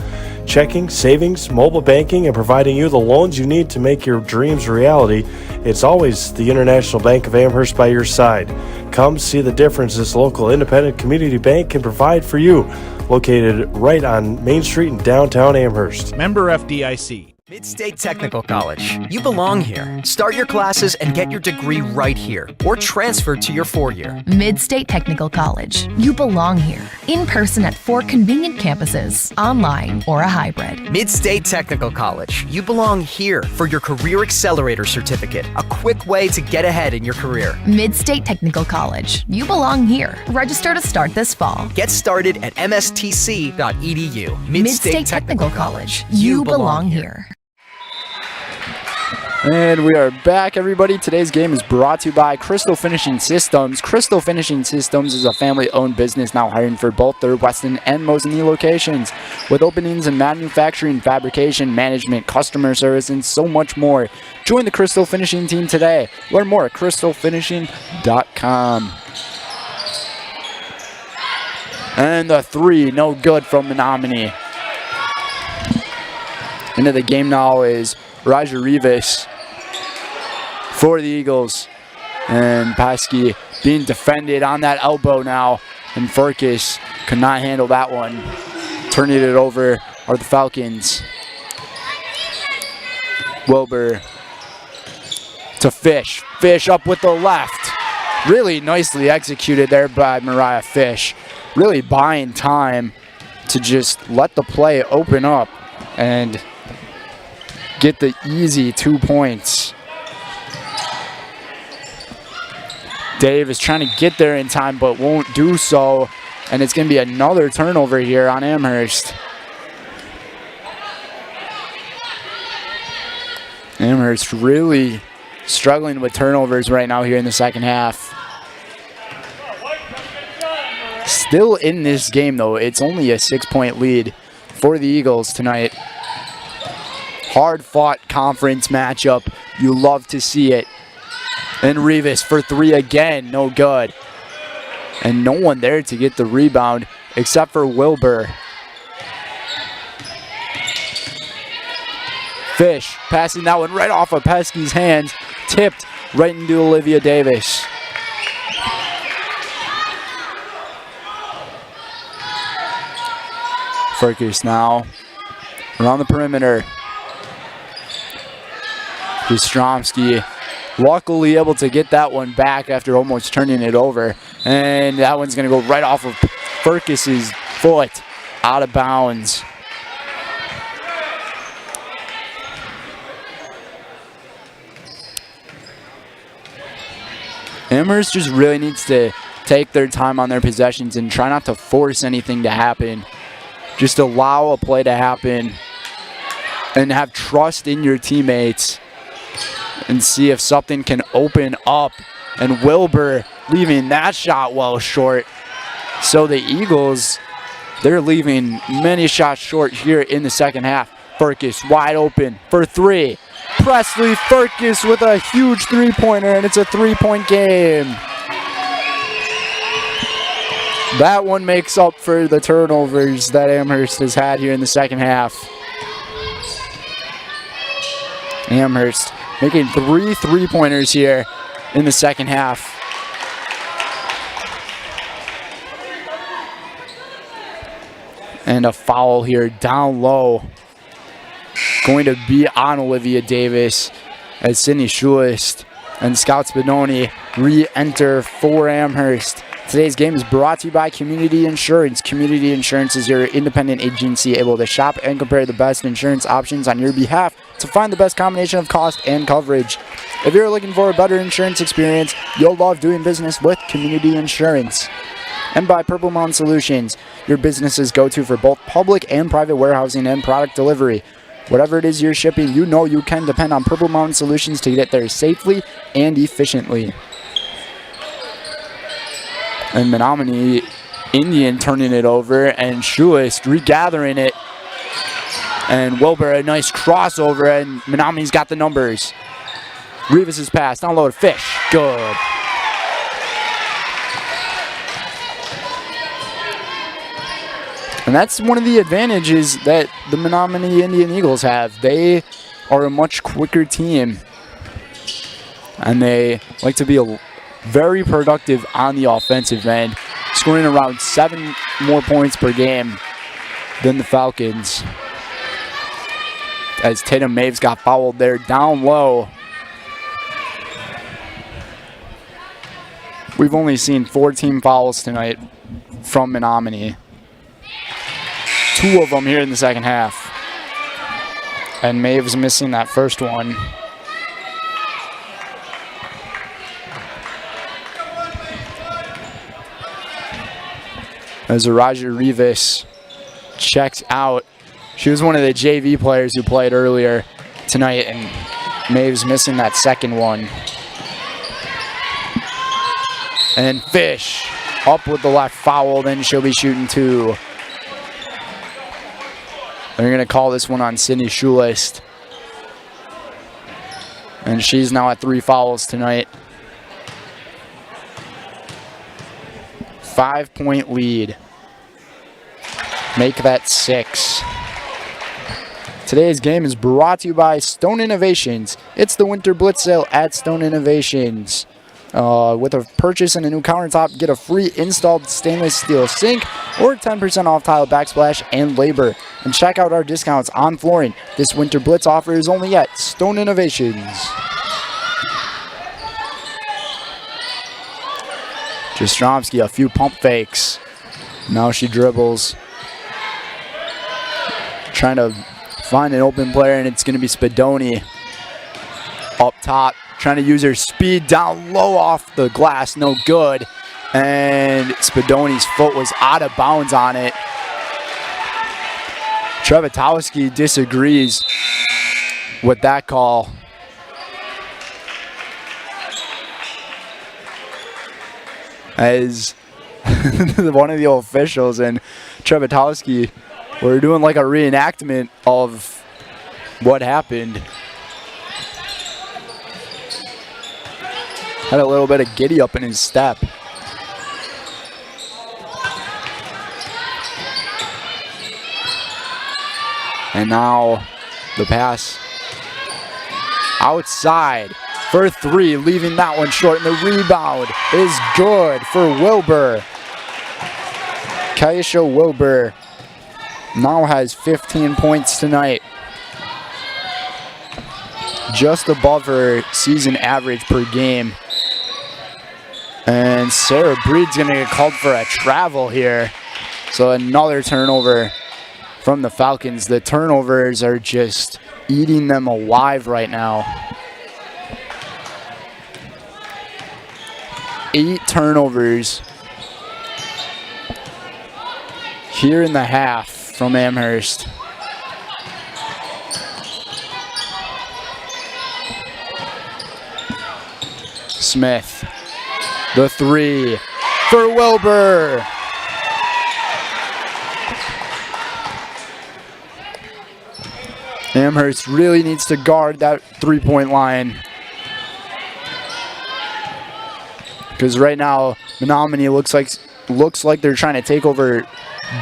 Checking, savings, mobile banking, and providing you the loans you need to make your dreams a reality. It's always the International Bank of Amherst by your side. Come see the difference this local independent community bank can provide for you. Located right on Main Street in downtown Amherst. Member FDIC. Mid-State Technical College. You belong here. Start your classes and get your degree right here, or transfer to your 4-year. Mid-State Technical College. You belong here. In person at 4 convenient campuses, online or a hybrid. Mid-State Technical College. You belong here for your Career Accelerator Certificate, a quick way to get ahead in your career. Mid-State Technical College. You belong here. Register to start this fall. Get started at mstc.edu. Mid-State Technical College. You belong here. And we are back, everybody. Today's game is brought to you by Crystal Finishing Systems. Crystal Finishing Systems is a family-owned business now hiring for both their Weston and Menominee locations, with openings in manufacturing, fabrication, management, customer service, and so much more. Join the Crystal Finishing team today. Learn more at crystalfinishing.com. And the 3, no good from Menominee. Into the game now is Raja Rivas for the Eagles. And Paskey being defended on that elbow now. And Furcus could not handle that one. Turning it over are the Falcons. Wilbur to Fish. Fish up with the left. Really nicely executed there by Mariah Fish. Really buying time to just let the play open up and get the easy 2 points. Dave is trying to get there in time, but won't do so. And it's going to be another turnover here on Amherst. Amherst really struggling with turnovers right now here in the second half. Still in this game, though. It's only a 6-point lead for the Eagles tonight. Hard-fought conference matchup. You love to see it. And Rivas for 3 again. No good. And no one there to get the rebound except for Wilbur. Fish passing that one right off of Pesky's hands, tipped right into Olivia Davis. Furkis now around the perimeter. Ostromsky luckily able to get that one back after almost turning it over. And that one's going to go right off of Furkis's foot, out of bounds. Amherst just really needs to take their time on their possessions and try not to force anything to happen. Just allow a play to happen and have trust in your teammates and see if something can open up. And Wilbur leaving that shot well short. So the Eagles, they're leaving many shots short here in the second half. Furkis wide open for three. Presley Furkis with a huge three-pointer, and it's a three-point game. That one makes up for the turnovers that Amherst has had here in the second half. Amherst making 3 three-pointers here in the second half. And a foul here down low. Going to be on Olivia Davis as Sydney Schulist and Scout Spadoni re-enter for Amherst. Today's game is brought to you by Community Insurance. Community Insurance is your independent agency able to shop and compare the best insurance options on your behalf to find the best combination of cost and coverage. If you're looking for a better insurance experience, you'll love doing business with Community Insurance. And by Purple Mountain Solutions, your business's go-to for both public and private warehousing and product delivery. Whatever it is you're shipping, you know you can depend on Purple Mountain Solutions to get there safely and efficiently. And Menominee Indian turning it over, and Schulist regathering it. And Wilbur, a nice crossover, and Menominee's got the numbers. Rivas' pass, down low to Fish. Good. And that's one of the advantages that the Menominee Indian Eagles have. They are a much quicker team. And they like to be very productive on the offensive end, scoring around 7 more points per game than the Falcons. As Tatum Maves got fouled there down low. We've only seen 4 team fouls tonight from Menominee. 2 of them here in the second half. And Maves missing that first one. As Araja Rivas checks out. She was one of the JV players who played earlier tonight, and Maves missing that second one. And Fish up with the left foul, then she'll be shooting 2. They're going to call this one on Sydney Schulist. And she's now at 3 fouls tonight. 5-point lead. Make that 6. Today's game is brought to you by Stone Innovations. It's the Winter Blitz sale at Stone Innovations. With a purchase and a new countertop, get a free installed stainless steel sink or 10% off tile backsplash and labor. And check out our discounts on flooring. This Winter Blitz offer is only at Stone Innovations. Ostromsky, a few pump fakes. Now she dribbles. Trying to find an open player, and it's going to be Spadoni up top. Trying to use her speed down low off the glass. No good. And Spadoni's foot was out of bounds on it. Trevitowski disagrees with that call. As one of the officials and Trevitowski were doing like a reenactment of what happened. Had a little bit of giddy up in his step. And now the pass outside for three, leaving that one short, and the rebound is good for Wilbur. Kaisha Wilbur now has 15 points tonight, just above her season average per game. And Sarah Breed's going to get called for a travel here. So another turnover from the Falcons. The turnovers are just eating them alive right now. 8 turnovers here in the half from Amherst. Smith, the three for Wilbur. Amherst really needs to guard that three-point line, because right now Menominee looks like they're trying to take over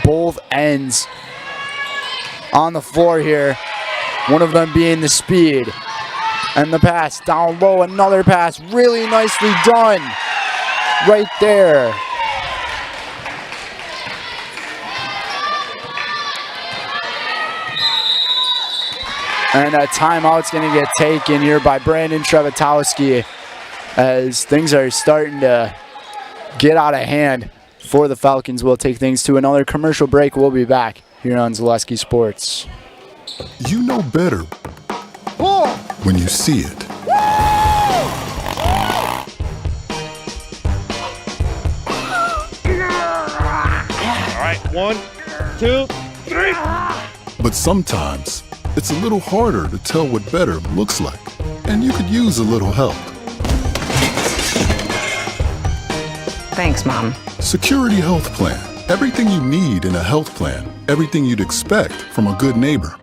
both ends on the floor here. One of them being the speed. And the pass down low, another pass, really nicely done right there. And a timeout's going to get taken here by Brandon Trevitowski as things are starting to get out of hand for the Falcons. We'll take things to another commercial break. We'll be back here on Zaleski Sports. You know better when you see it. All right, 1, 2, 3. But sometimes it's a little harder to tell what better looks like, and you could use a little help. Thanks, Mom. Security Health Plan. Everything you need in a health plan. Everything you'd expect from a good neighbor.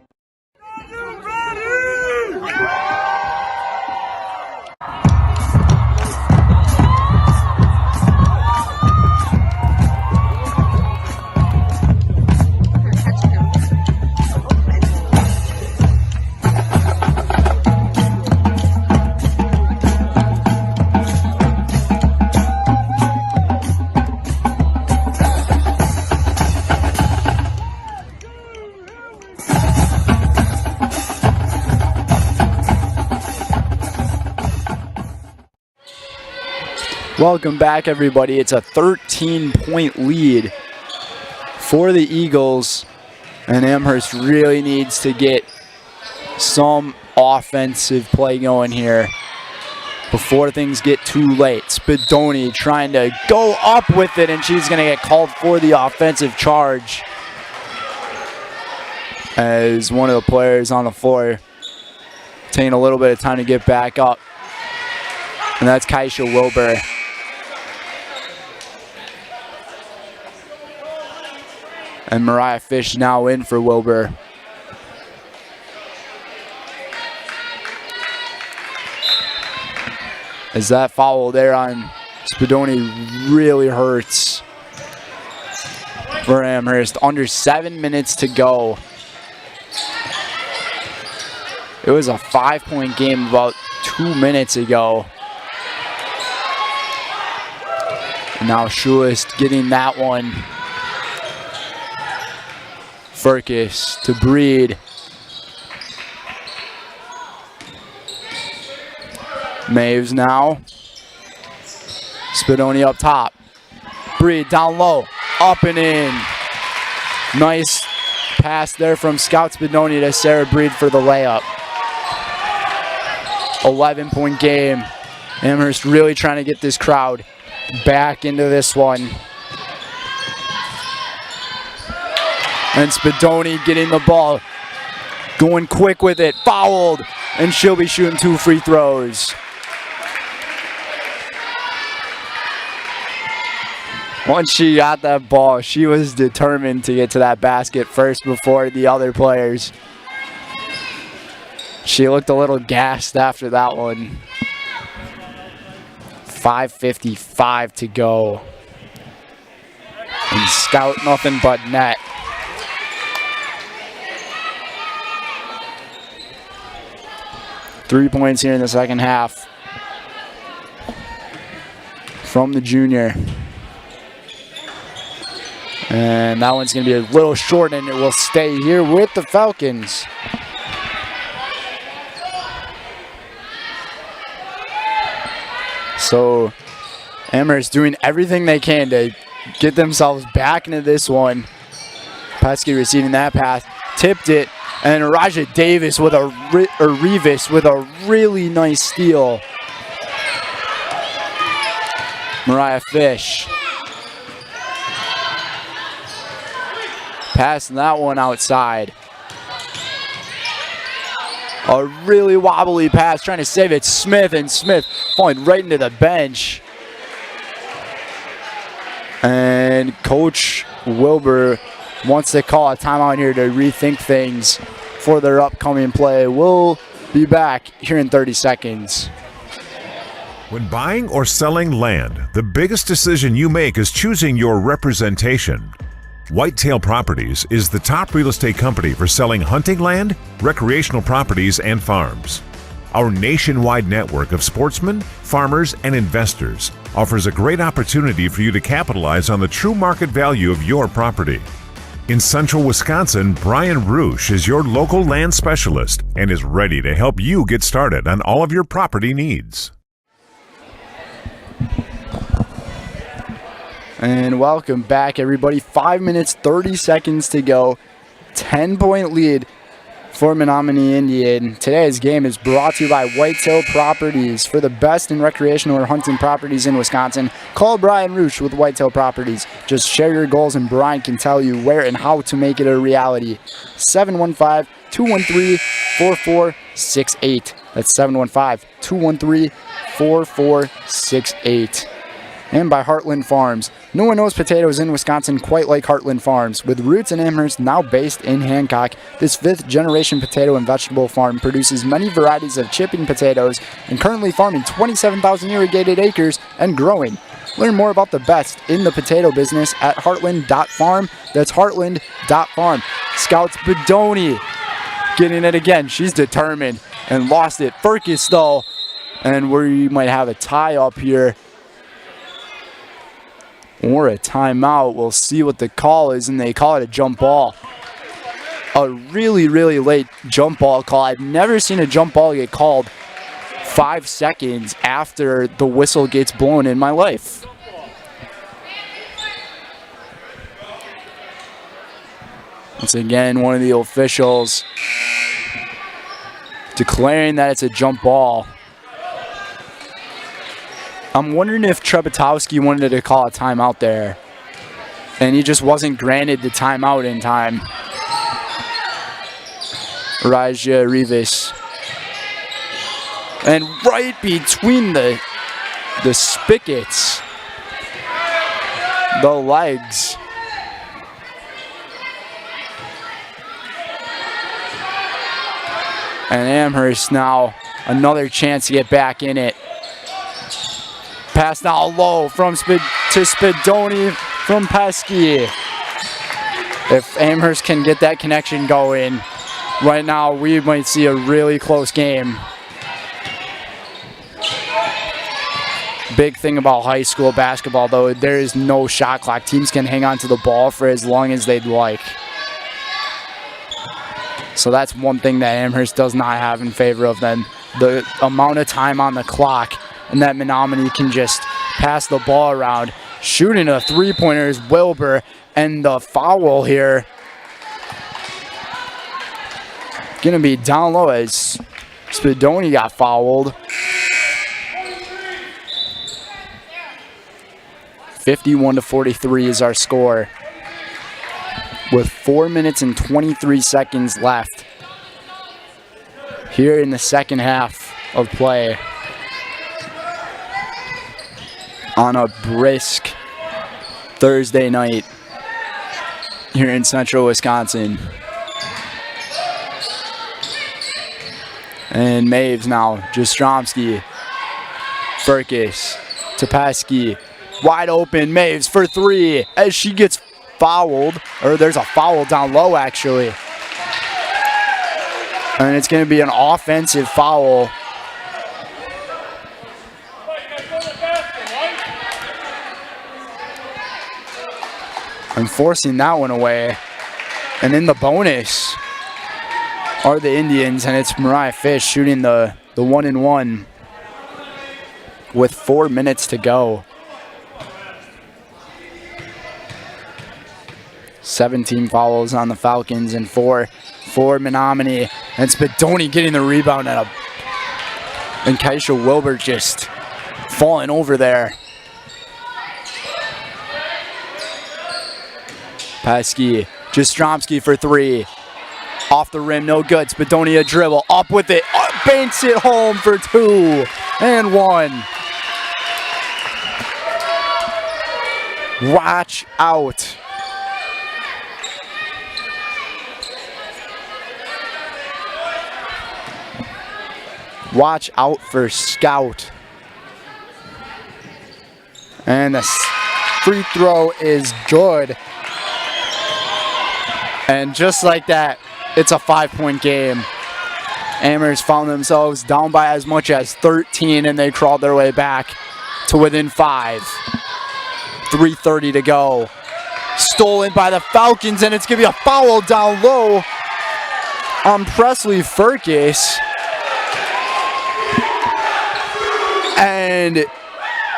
Welcome back, everybody. It's a 13-point lead for the Eagles, and Amherst really needs to get some offensive play going here before things get too late. Spadoni trying to go up with it, and she's going to get called for the offensive charge as one of the players on the floor taking a little bit of time to get back up, and that's Kaisha Wilbur. And Mariah Fish now in for Wilbur. As that foul there on Spadoni really hurts for Amherst. Under 7 minutes to go. It was a 5-point game about 2 minutes ago. And now Schulist getting that one. Furcus to Breed. Maves now. Spadoni up top. Breed down low. Up and in. Nice pass there from Scout Spadoni to Sarah Breed for the layup. 11-point game. Amherst really trying to get this crowd back into this one. And Spadoni getting the ball, going quick with it, fouled, and she'll be shooting 2 free throws. Once she got that ball, she was determined to get to that basket first before the other players. She looked a little gassed after that one. 5:55 to go. And Scout nothing but net. 3 points here in the second half from the junior. And that one's going to be a little short, and it will stay here with the Falcons. So Amherst doing everything they can to get themselves back into this one. Pesky receiving that pass, tipped it, and Raja Davis with Revis with a really nice steal. Mariah Fish passing that one outside. A really wobbly pass, trying to save it. Smith, and Smith falling right into the bench. And Coach Wilbur wants to call a timeout here to rethink things for their upcoming play. We'll be back here in 30 seconds. When buying or selling land, the biggest decision you make is choosing your representation. Whitetail Properties is the top real estate company for selling hunting land, recreational properties, and farms. Our nationwide network of sportsmen, farmers, and investors offers a great opportunity for you to capitalize on the true market value of your property. In central Wisconsin, Brian Roosh is your local land specialist and is ready to help you get started on all of your property needs. And welcome back, everybody. 5 minutes, 30 seconds to go. 10-point lead for Menominee Indian. Today's game is brought to you by Whitetail Properties. For the best in recreational or hunting properties in Wisconsin, call Brian Roosh with Whitetail Properties. Just share your goals and Brian can tell you where and how to make it a reality. 715-213-4468. That's 715-213-4468. And by Heartland Farms. No one knows potatoes in Wisconsin quite like Heartland Farms. With roots in Amherst, now based in Hancock, this fifth-generation potato and vegetable farm produces many varieties of chipping potatoes and currently farming 27,000 irrigated acres and growing. Learn more about the best in the potato business at heartland.farm. That's heartland.farm. Scouts Bedoni getting it again. She's determined and lost it. Furcus, though, and we might have a tie up here. Or a timeout. We'll see what the call is, and they call it a jump ball. A really, really late jump ball call. I've never seen a jump ball get called 5 seconds after the whistle gets blown in my life. Once again, one of the officials declaring that it's a jump ball. I'm wondering if Trebetowski wanted to call a timeout there, and he just wasn't granted the timeout in time. Raja Rivas. And right between the spigots, the legs. And Amherst now another chance to get back in it. Pass now low from to Spadoni from Pesky. If Amherst can get that connection going, right now we might see a really close game. Big thing about high school basketball, though, there is no shot clock. Teams can hang on to the ball for as long as they'd like. So that's one thing that Amherst does not have in favor of them. The amount of time on the clock, and that Menominee can just pass the ball around. Shooting a three-pointer is Wilbur, and the foul here gonna be down low as Spadoni got fouled. 51-43 is our score, with 4 minutes and 23 seconds left here in the second half of play. On a brisk Thursday night here in central Wisconsin. And Maves now, Jastrzomski, Furcus, Topesky, wide open, Maves for three as she gets fouled, or there's a foul down low actually. And it's going to be an offensive foul and forcing that one away. And in the bonus are the Indians, and it's Mariah Fish shooting the 1-and-1 with 4 minutes to go. 17 fouls on the Falcons and 4 for Menominee. And Spadoni getting the rebound and Keisha Wilbur just falling over there. Pesky, Jastrzomski for 3. Off the rim, no good. Spadoni a dribble, up with it, banks it home for 2 and 1. Watch out. Watch out for Scout. And the free throw is good. And just like that, it's a 5-point game. Amherst found themselves down by as much as 13, and they crawled their way back to within 5. 3:30 to go. Stolen by the Falcons, and it's going to be a foul down low on Presley Furcus. And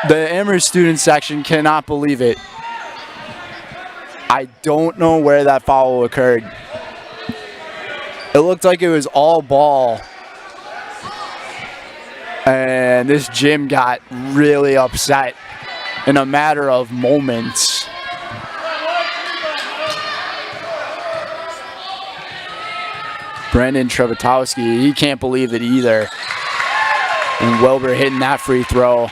the Amherst student section cannot believe it. I don't know where that foul occurred. It looked like it was all ball. And this gym got really upset in a matter of moments. Brendan Trevatowski, he can't believe it either. And Wilbur hitting that free throw.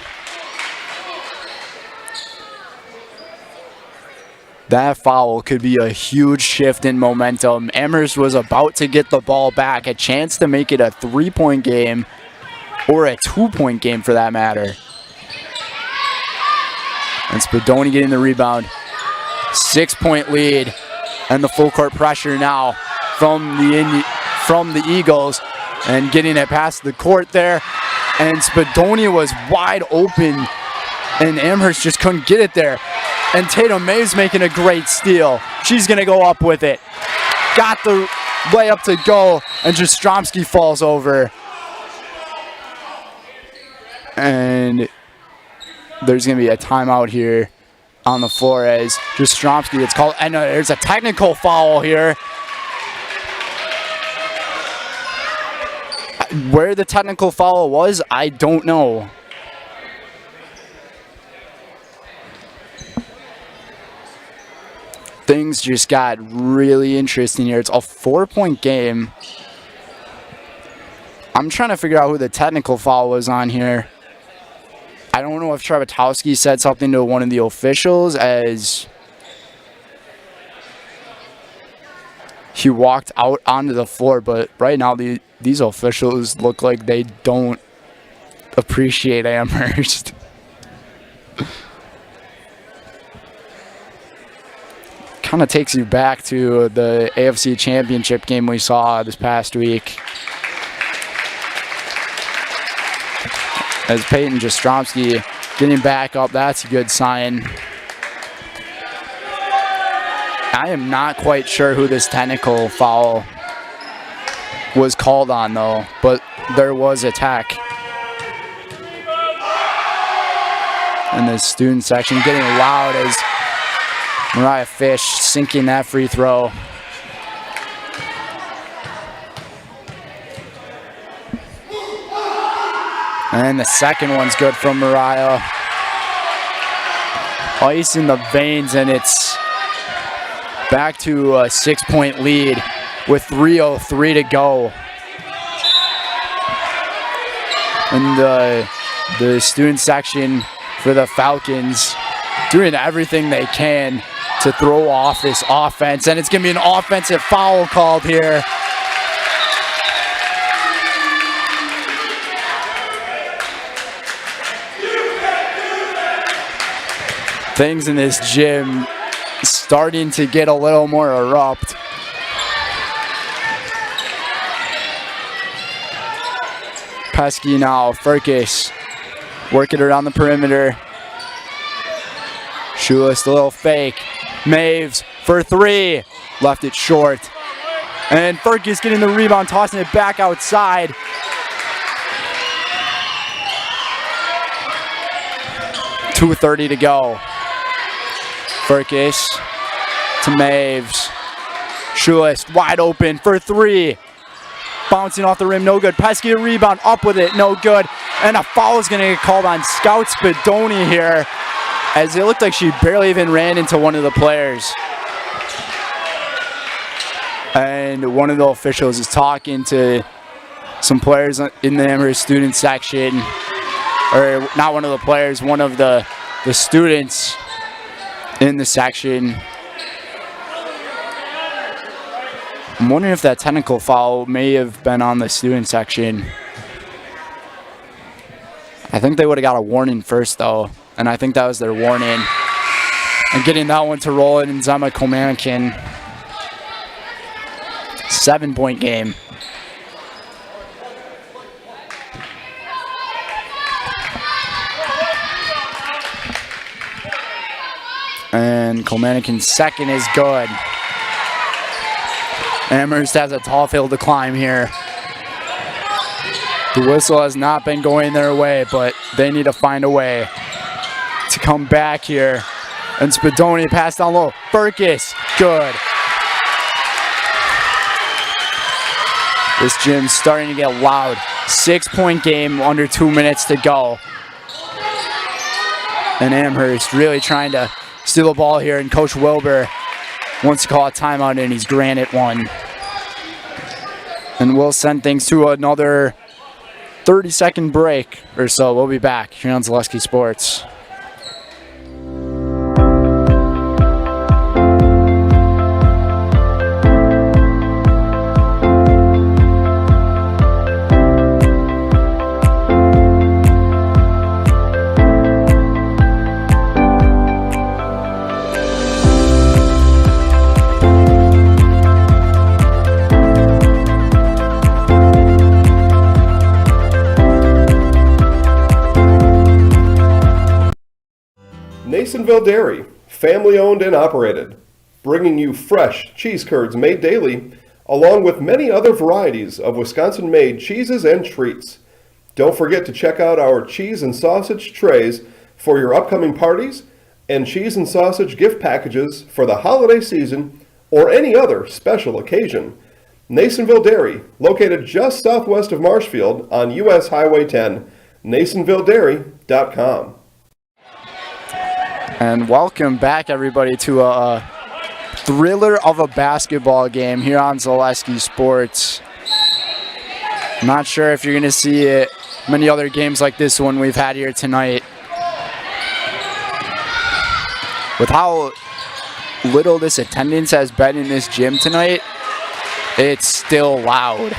That foul could be a huge shift in momentum. Amherst was about to get the ball back, a chance to make it a 3-point game, or a 2-point game for that matter. And Spadoni getting the rebound. 6-point lead, and the full court pressure now from the Eagles, and getting it past the court there. And Spadoni was wide open, and Amherst just couldn't get it there. And Tatum May's making a great steal. She's going to go up with it. Got the layup to go, and Jastrzomski falls over. And there's going to be a timeout here on the floor as Jastrzomski gets called. And there's a technical foul here. Where the technical foul was, I don't know. Things just got really interesting here. It's a 4-point game. I'm trying to figure out who the technical foul was on here. I don't know if Trevatowski said something to one of the officials as he walked out onto the floor, but right now these officials look like they don't appreciate Amherst. Kind of takes you back to the AFC Championship game we saw this past week. As Peyton Jastrzomski getting back up, that's a good sign. I am not quite sure who this technical foul was called on though, but there was a tech. And the student section getting loud as Mariah Fish sinking that free throw. And the second one's good from Mariah. Ice in the veins, and it's back to a 6-point lead with 3:03 to go. And the student section for the Falcons doing everything they can to throw off this offense, and it's going to be an offensive foul called here. Things in this gym starting to get a little more erupt. Pesky now, Furcus working around the perimeter. Shoeless, a little fake. Maves for 3. Left it short. And Fergus getting the rebound, tossing it back outside. .2:30 to go. Fergus to Maves. Schulist wide open for 3. Bouncing off the rim, no good. Pesky a rebound, up with it, no good. And a foul is going to get called on Scout Spadoni here, as it looked like she barely even ran into one of the players. And one of the officials is talking to some players in the Amherst student section, or not one of the players, one of the students in the section. I'm wondering if that technical foul may have been on the student section. I think they would have got a warning first, though, and I think that was their warning. And getting that one to roll in Zema Komanikin. 7-point game. And Komanikin's second is good. Amherst has a tall hill to climb here. The whistle has not been going their way, but they need to find a way to come back here. And Spadoni passed down low. Burkus, good. This gym's starting to get loud. 6-point game, under 2 minutes to go. And Amherst really trying to steal the ball here, and Coach Wilbur wants to call a timeout, and he's granted one. And we'll send things to another 30-second break or so. We'll be back here on Zaleski Sports. Nasonville Dairy, family owned and operated, bringing you fresh cheese curds made daily, along with many other varieties of Wisconsin-made cheeses and treats. Don't forget to check out our cheese and sausage trays for your upcoming parties and cheese and sausage gift packages for the holiday season or any other special occasion. Nasonville Dairy, located just southwest of Marshfield on US Highway 10, NasonvilleDairy.com. And welcome back, everybody, to a thriller of a basketball game here on Zaleski Sports. I'm not sure if you're going to see many other games like this one we've had here tonight. With how little this attendance has been in this gym tonight, it's still loud.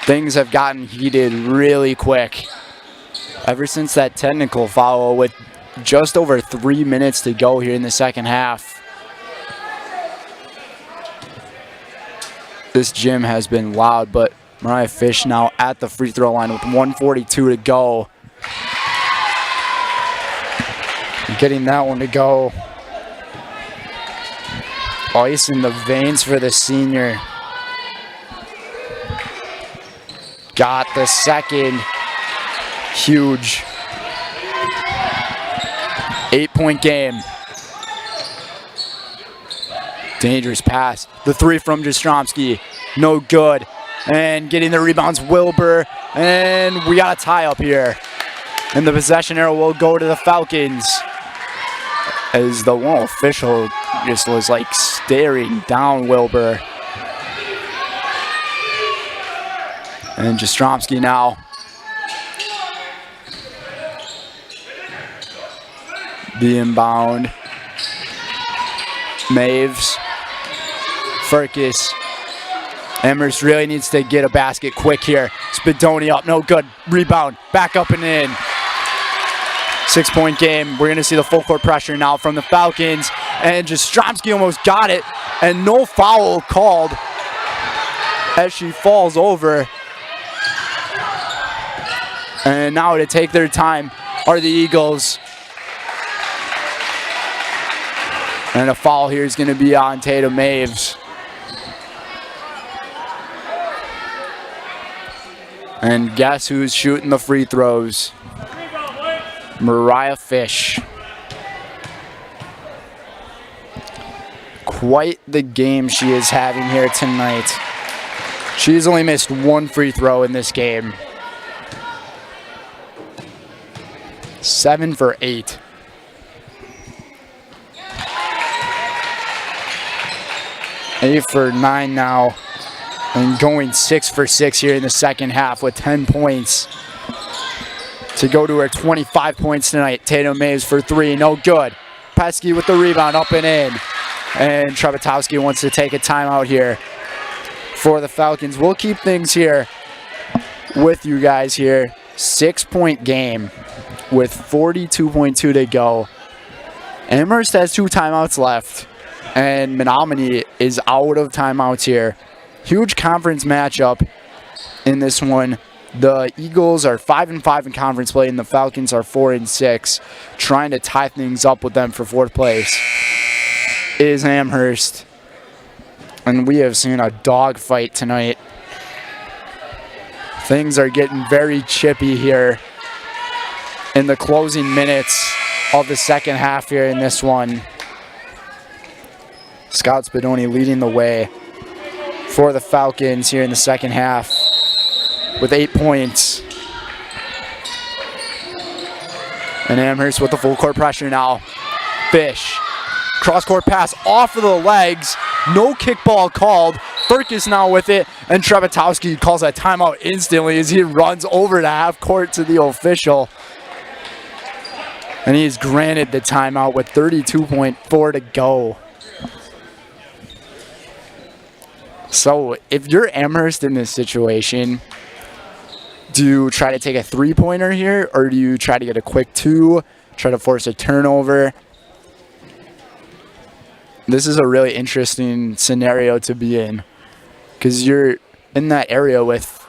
Things have gotten heated really quick. Ever since that technical foul with just over 3 minutes to go here in the second half, this gym has been loud. But Mariah Fish now at the free throw line with 1:42 to go. Getting that one to go. Ice in the veins for the senior. Got the second. Huge. 8-point game. Dangerous pass. The three from Jastrzomski. No good. And getting the rebounds, Wilbur. And we got a tie up here. And the possession arrow will go to the Falcons, as the one official just was like staring down Wilbur. And Jastrzomski now. The inbound. Maves. Ferkus. Amherst really needs to get a basket quick here. Spadoni up, no good. Rebound, back up and in. 6-point game. We're going to see the full court pressure now from the Falcons. And Jastrzomski almost got it. And no foul called as she falls over. And now to take their time are the Eagles. And a foul here is going to be on Tatum Maves. And guess who's shooting the free throws? Mariah Fish. Quite the game she is having here tonight. She's only missed one free throw in this game. 7 for 8. Eight for 9 now. And going 6 for 6 here in the second half with 10 points. To go to her 25 points tonight. Tatum Maves for 3, no good. Pesky with the rebound, up and in. And Trebetowski wants to take a timeout here for the Falcons. We'll keep things here with you guys here. 6-point game with 42.2 to go. Amherst has 2 timeouts left. And Menominee is out of timeouts here. Huge conference matchup in this one. The Eagles are 5-5 in conference play, and the Falcons are 4-6. Trying to tie things up with them for 4th place is Amherst. And we have seen a dogfight tonight. Things are getting very chippy here in the closing minutes of the second half here in this one. Scott Spadoni leading the way for the Falcons here in the second half with 8 points. And Amherst with the full court pressure now. Fish. Cross-court pass off of the legs. No kickball called. Furcus now with it. And Trebetowski calls a timeout instantly as he runs over to half court to the official. And he's granted the timeout with 32.4 to go. So if you're Amherst in this situation, do you try to take a 3-pointer here, or do you try to get a quick 2, try to force a turnover? This is a really interesting scenario to be in, because you're in that area with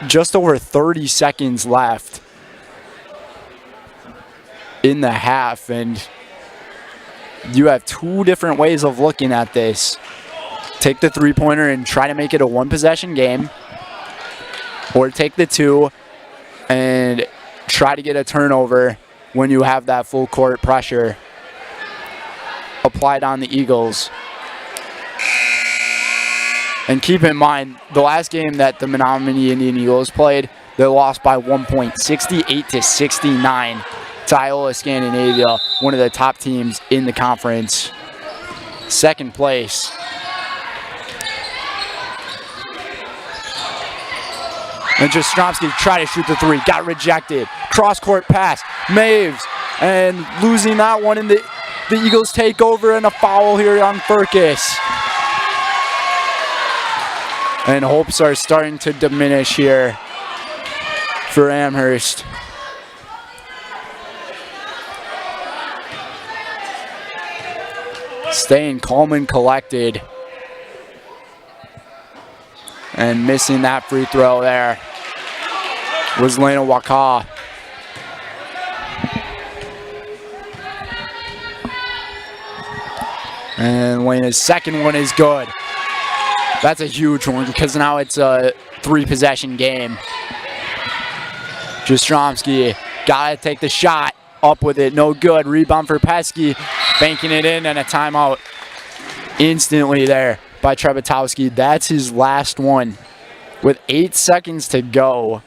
just over 30 seconds left in the half, and you have 2 different ways of looking at this. Take the 3-pointer and try to make it a 1-possession game, or take the 2 and try to get a turnover when you have that full court pressure applied on the Eagles. And keep in mind, the last game that the Menominee Indian Eagles played, they lost by 1 point, 68-69 to Iola Scandinavia, one of the top teams in the conference. 2nd place. And Jastrzomski tried to shoot the 3, got rejected. Cross-court pass, Maves, and losing that one in the Eagles take over, and a foul here on Furcus. And hopes are starting to diminish here for Amherst. Staying calm and collected. And missing that free throw there was Lena Waka. And Lena's second one is good. That's a huge one because now it's a 3-possession game. Jastrzomski gotta take the shot. Up with it, no good. Rebound for Pesky. Banking it in, and a timeout instantly there by Trebetowski. That's his last one. With 8 seconds to go,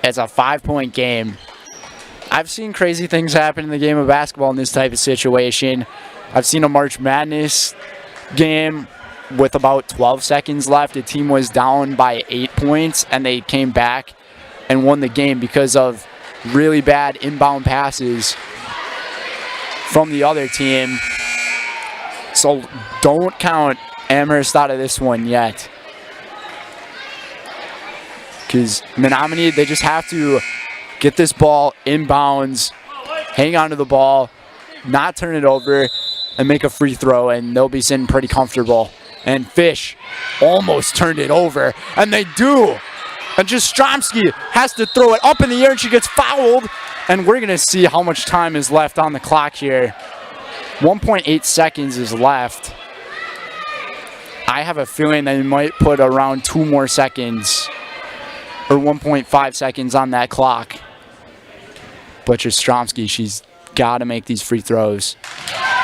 it's a 5-point game. I've seen crazy things happen in the game of basketball in this type of situation. I've seen a March Madness game with about 12 seconds left. The team was down by 8 points, and they came back and won the game because of really bad inbound passes from the other team. So don't count Amherst out of this one yet. Because Menominee, they just have to get this ball inbounds, hang on to the ball, not turn it over, and make a free throw, and they'll be sitting pretty comfortable. And Fish almost turned it over, and they do. And Jastrzomski has to throw it up in the air, and she gets fouled. And we're going to see how much time is left on the clock here. 1.8 seconds is left. I have a feeling they might put around 2 more seconds or 1.5 seconds on that clock. But Jastrzomski, she's got to make these free throws.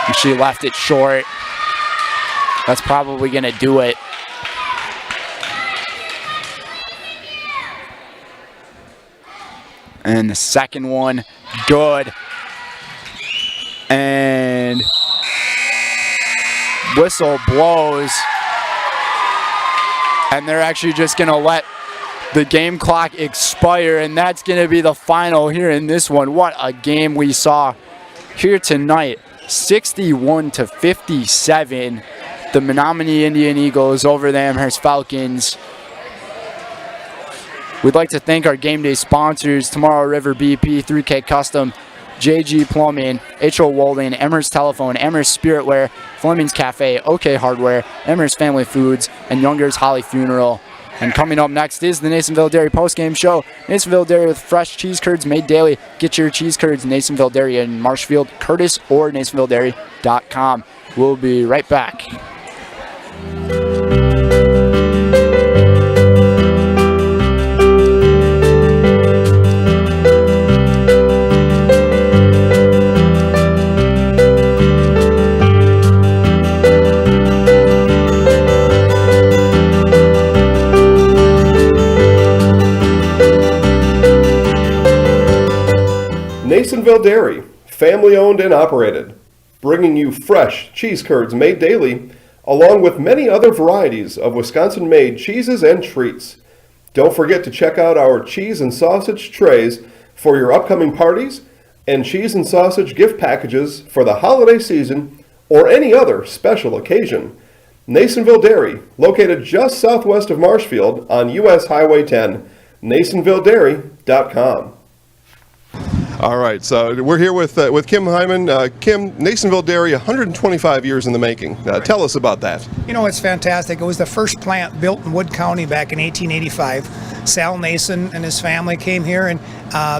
And she left it short. That's probably going to do it. And the second one, good. And whistle blows. And they're actually just going to let the game clock expire, and that's going to be the final here in this one. What a game we saw here tonight. 61-57. The Menominee Indian Eagles over the Amherst Falcons. We'd like to thank our game day sponsors, Tomorrow River BP, 3K Custom, JG Plumbing, H.O. Wolding, Amherst Telephone, Amherst Spiritware, Fleming's Cafe, OK Hardware, Amherst Family Foods, and Younger's Holly Funeral. And coming up next is the Nasonville Dairy postgame show. Nasonville Dairy with fresh cheese curds made daily. Get your cheese curds, Nasonville Dairy in Marshfield, Curtis, or NasonvilleDairy.com. We'll be right back. Nasonville Dairy, family owned and operated, bringing you fresh cheese curds made daily, along with many other varieties of Wisconsin-made cheeses and treats. Don't forget to check out our cheese and sausage trays for your upcoming parties and cheese and sausage gift packages for the holiday season or any other special occasion. Nasonville Dairy, located just southwest of Marshfield on US Highway 10, NasonvilleDairy.com. All right, so we're here with Kim Hyman. Kim, Nasonville Dairy, 125 years in the making. Tell us about that. You know, it's fantastic. It was the first plant built in Wood County back in 1885. Sal Nason and his family came here, and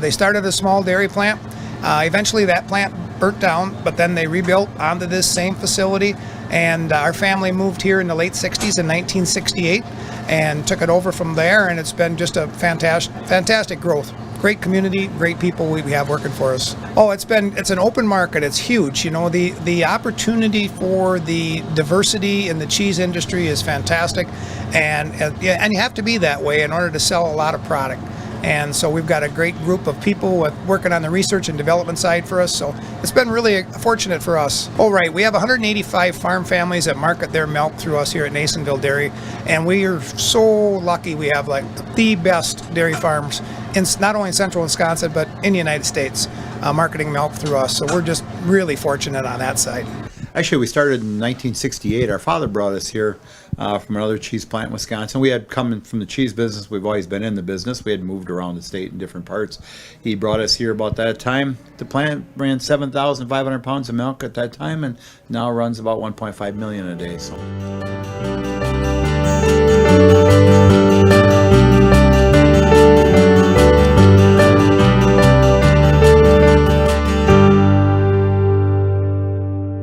they started a small dairy plant. Eventually that plant burnt down, but then they rebuilt onto this same facility, and our family moved here in the late 60s in 1968 and took it over from there, and it's been just a fantastic growth. Great community, great people we have working for us. Oh, it's an open market. It's huge. You know, the opportunity for the diversity in the cheese industry is fantastic, and you have to be that way in order to sell a lot of product. And so we've got a great group of people working on the research and development side for us. So it's been really fortunate for us. Oh, right. We have 185 farm families that market their milk through us here at Nasonville Dairy. And we are so lucky we have like the best dairy farms in not only in central Wisconsin, but in the United States, marketing milk through us. So we're just really fortunate on that side. Actually, we started in 1968. Our father brought us here from another cheese plant in Wisconsin. We had come from the cheese business. We've always been in the business. We had moved around the state in different parts. He brought us here about that time. The plant ran 7,500 pounds of milk at that time, and now runs about 1.5 million a day. So.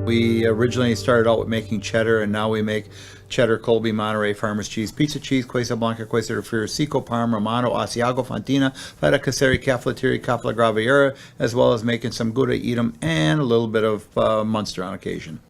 We originally started out with making cheddar, and now we make cheddar, Colby, Monterey, Farmers Cheese, Pizza Cheese, Quesa Blanca, Quesa de Friar, Seco, Parma, Romano, Asiago, Fontina, Feta Caseri, Caflateri, Cafla Graviera, as well as making some Gouda Edam and a little bit of Munster on occasion.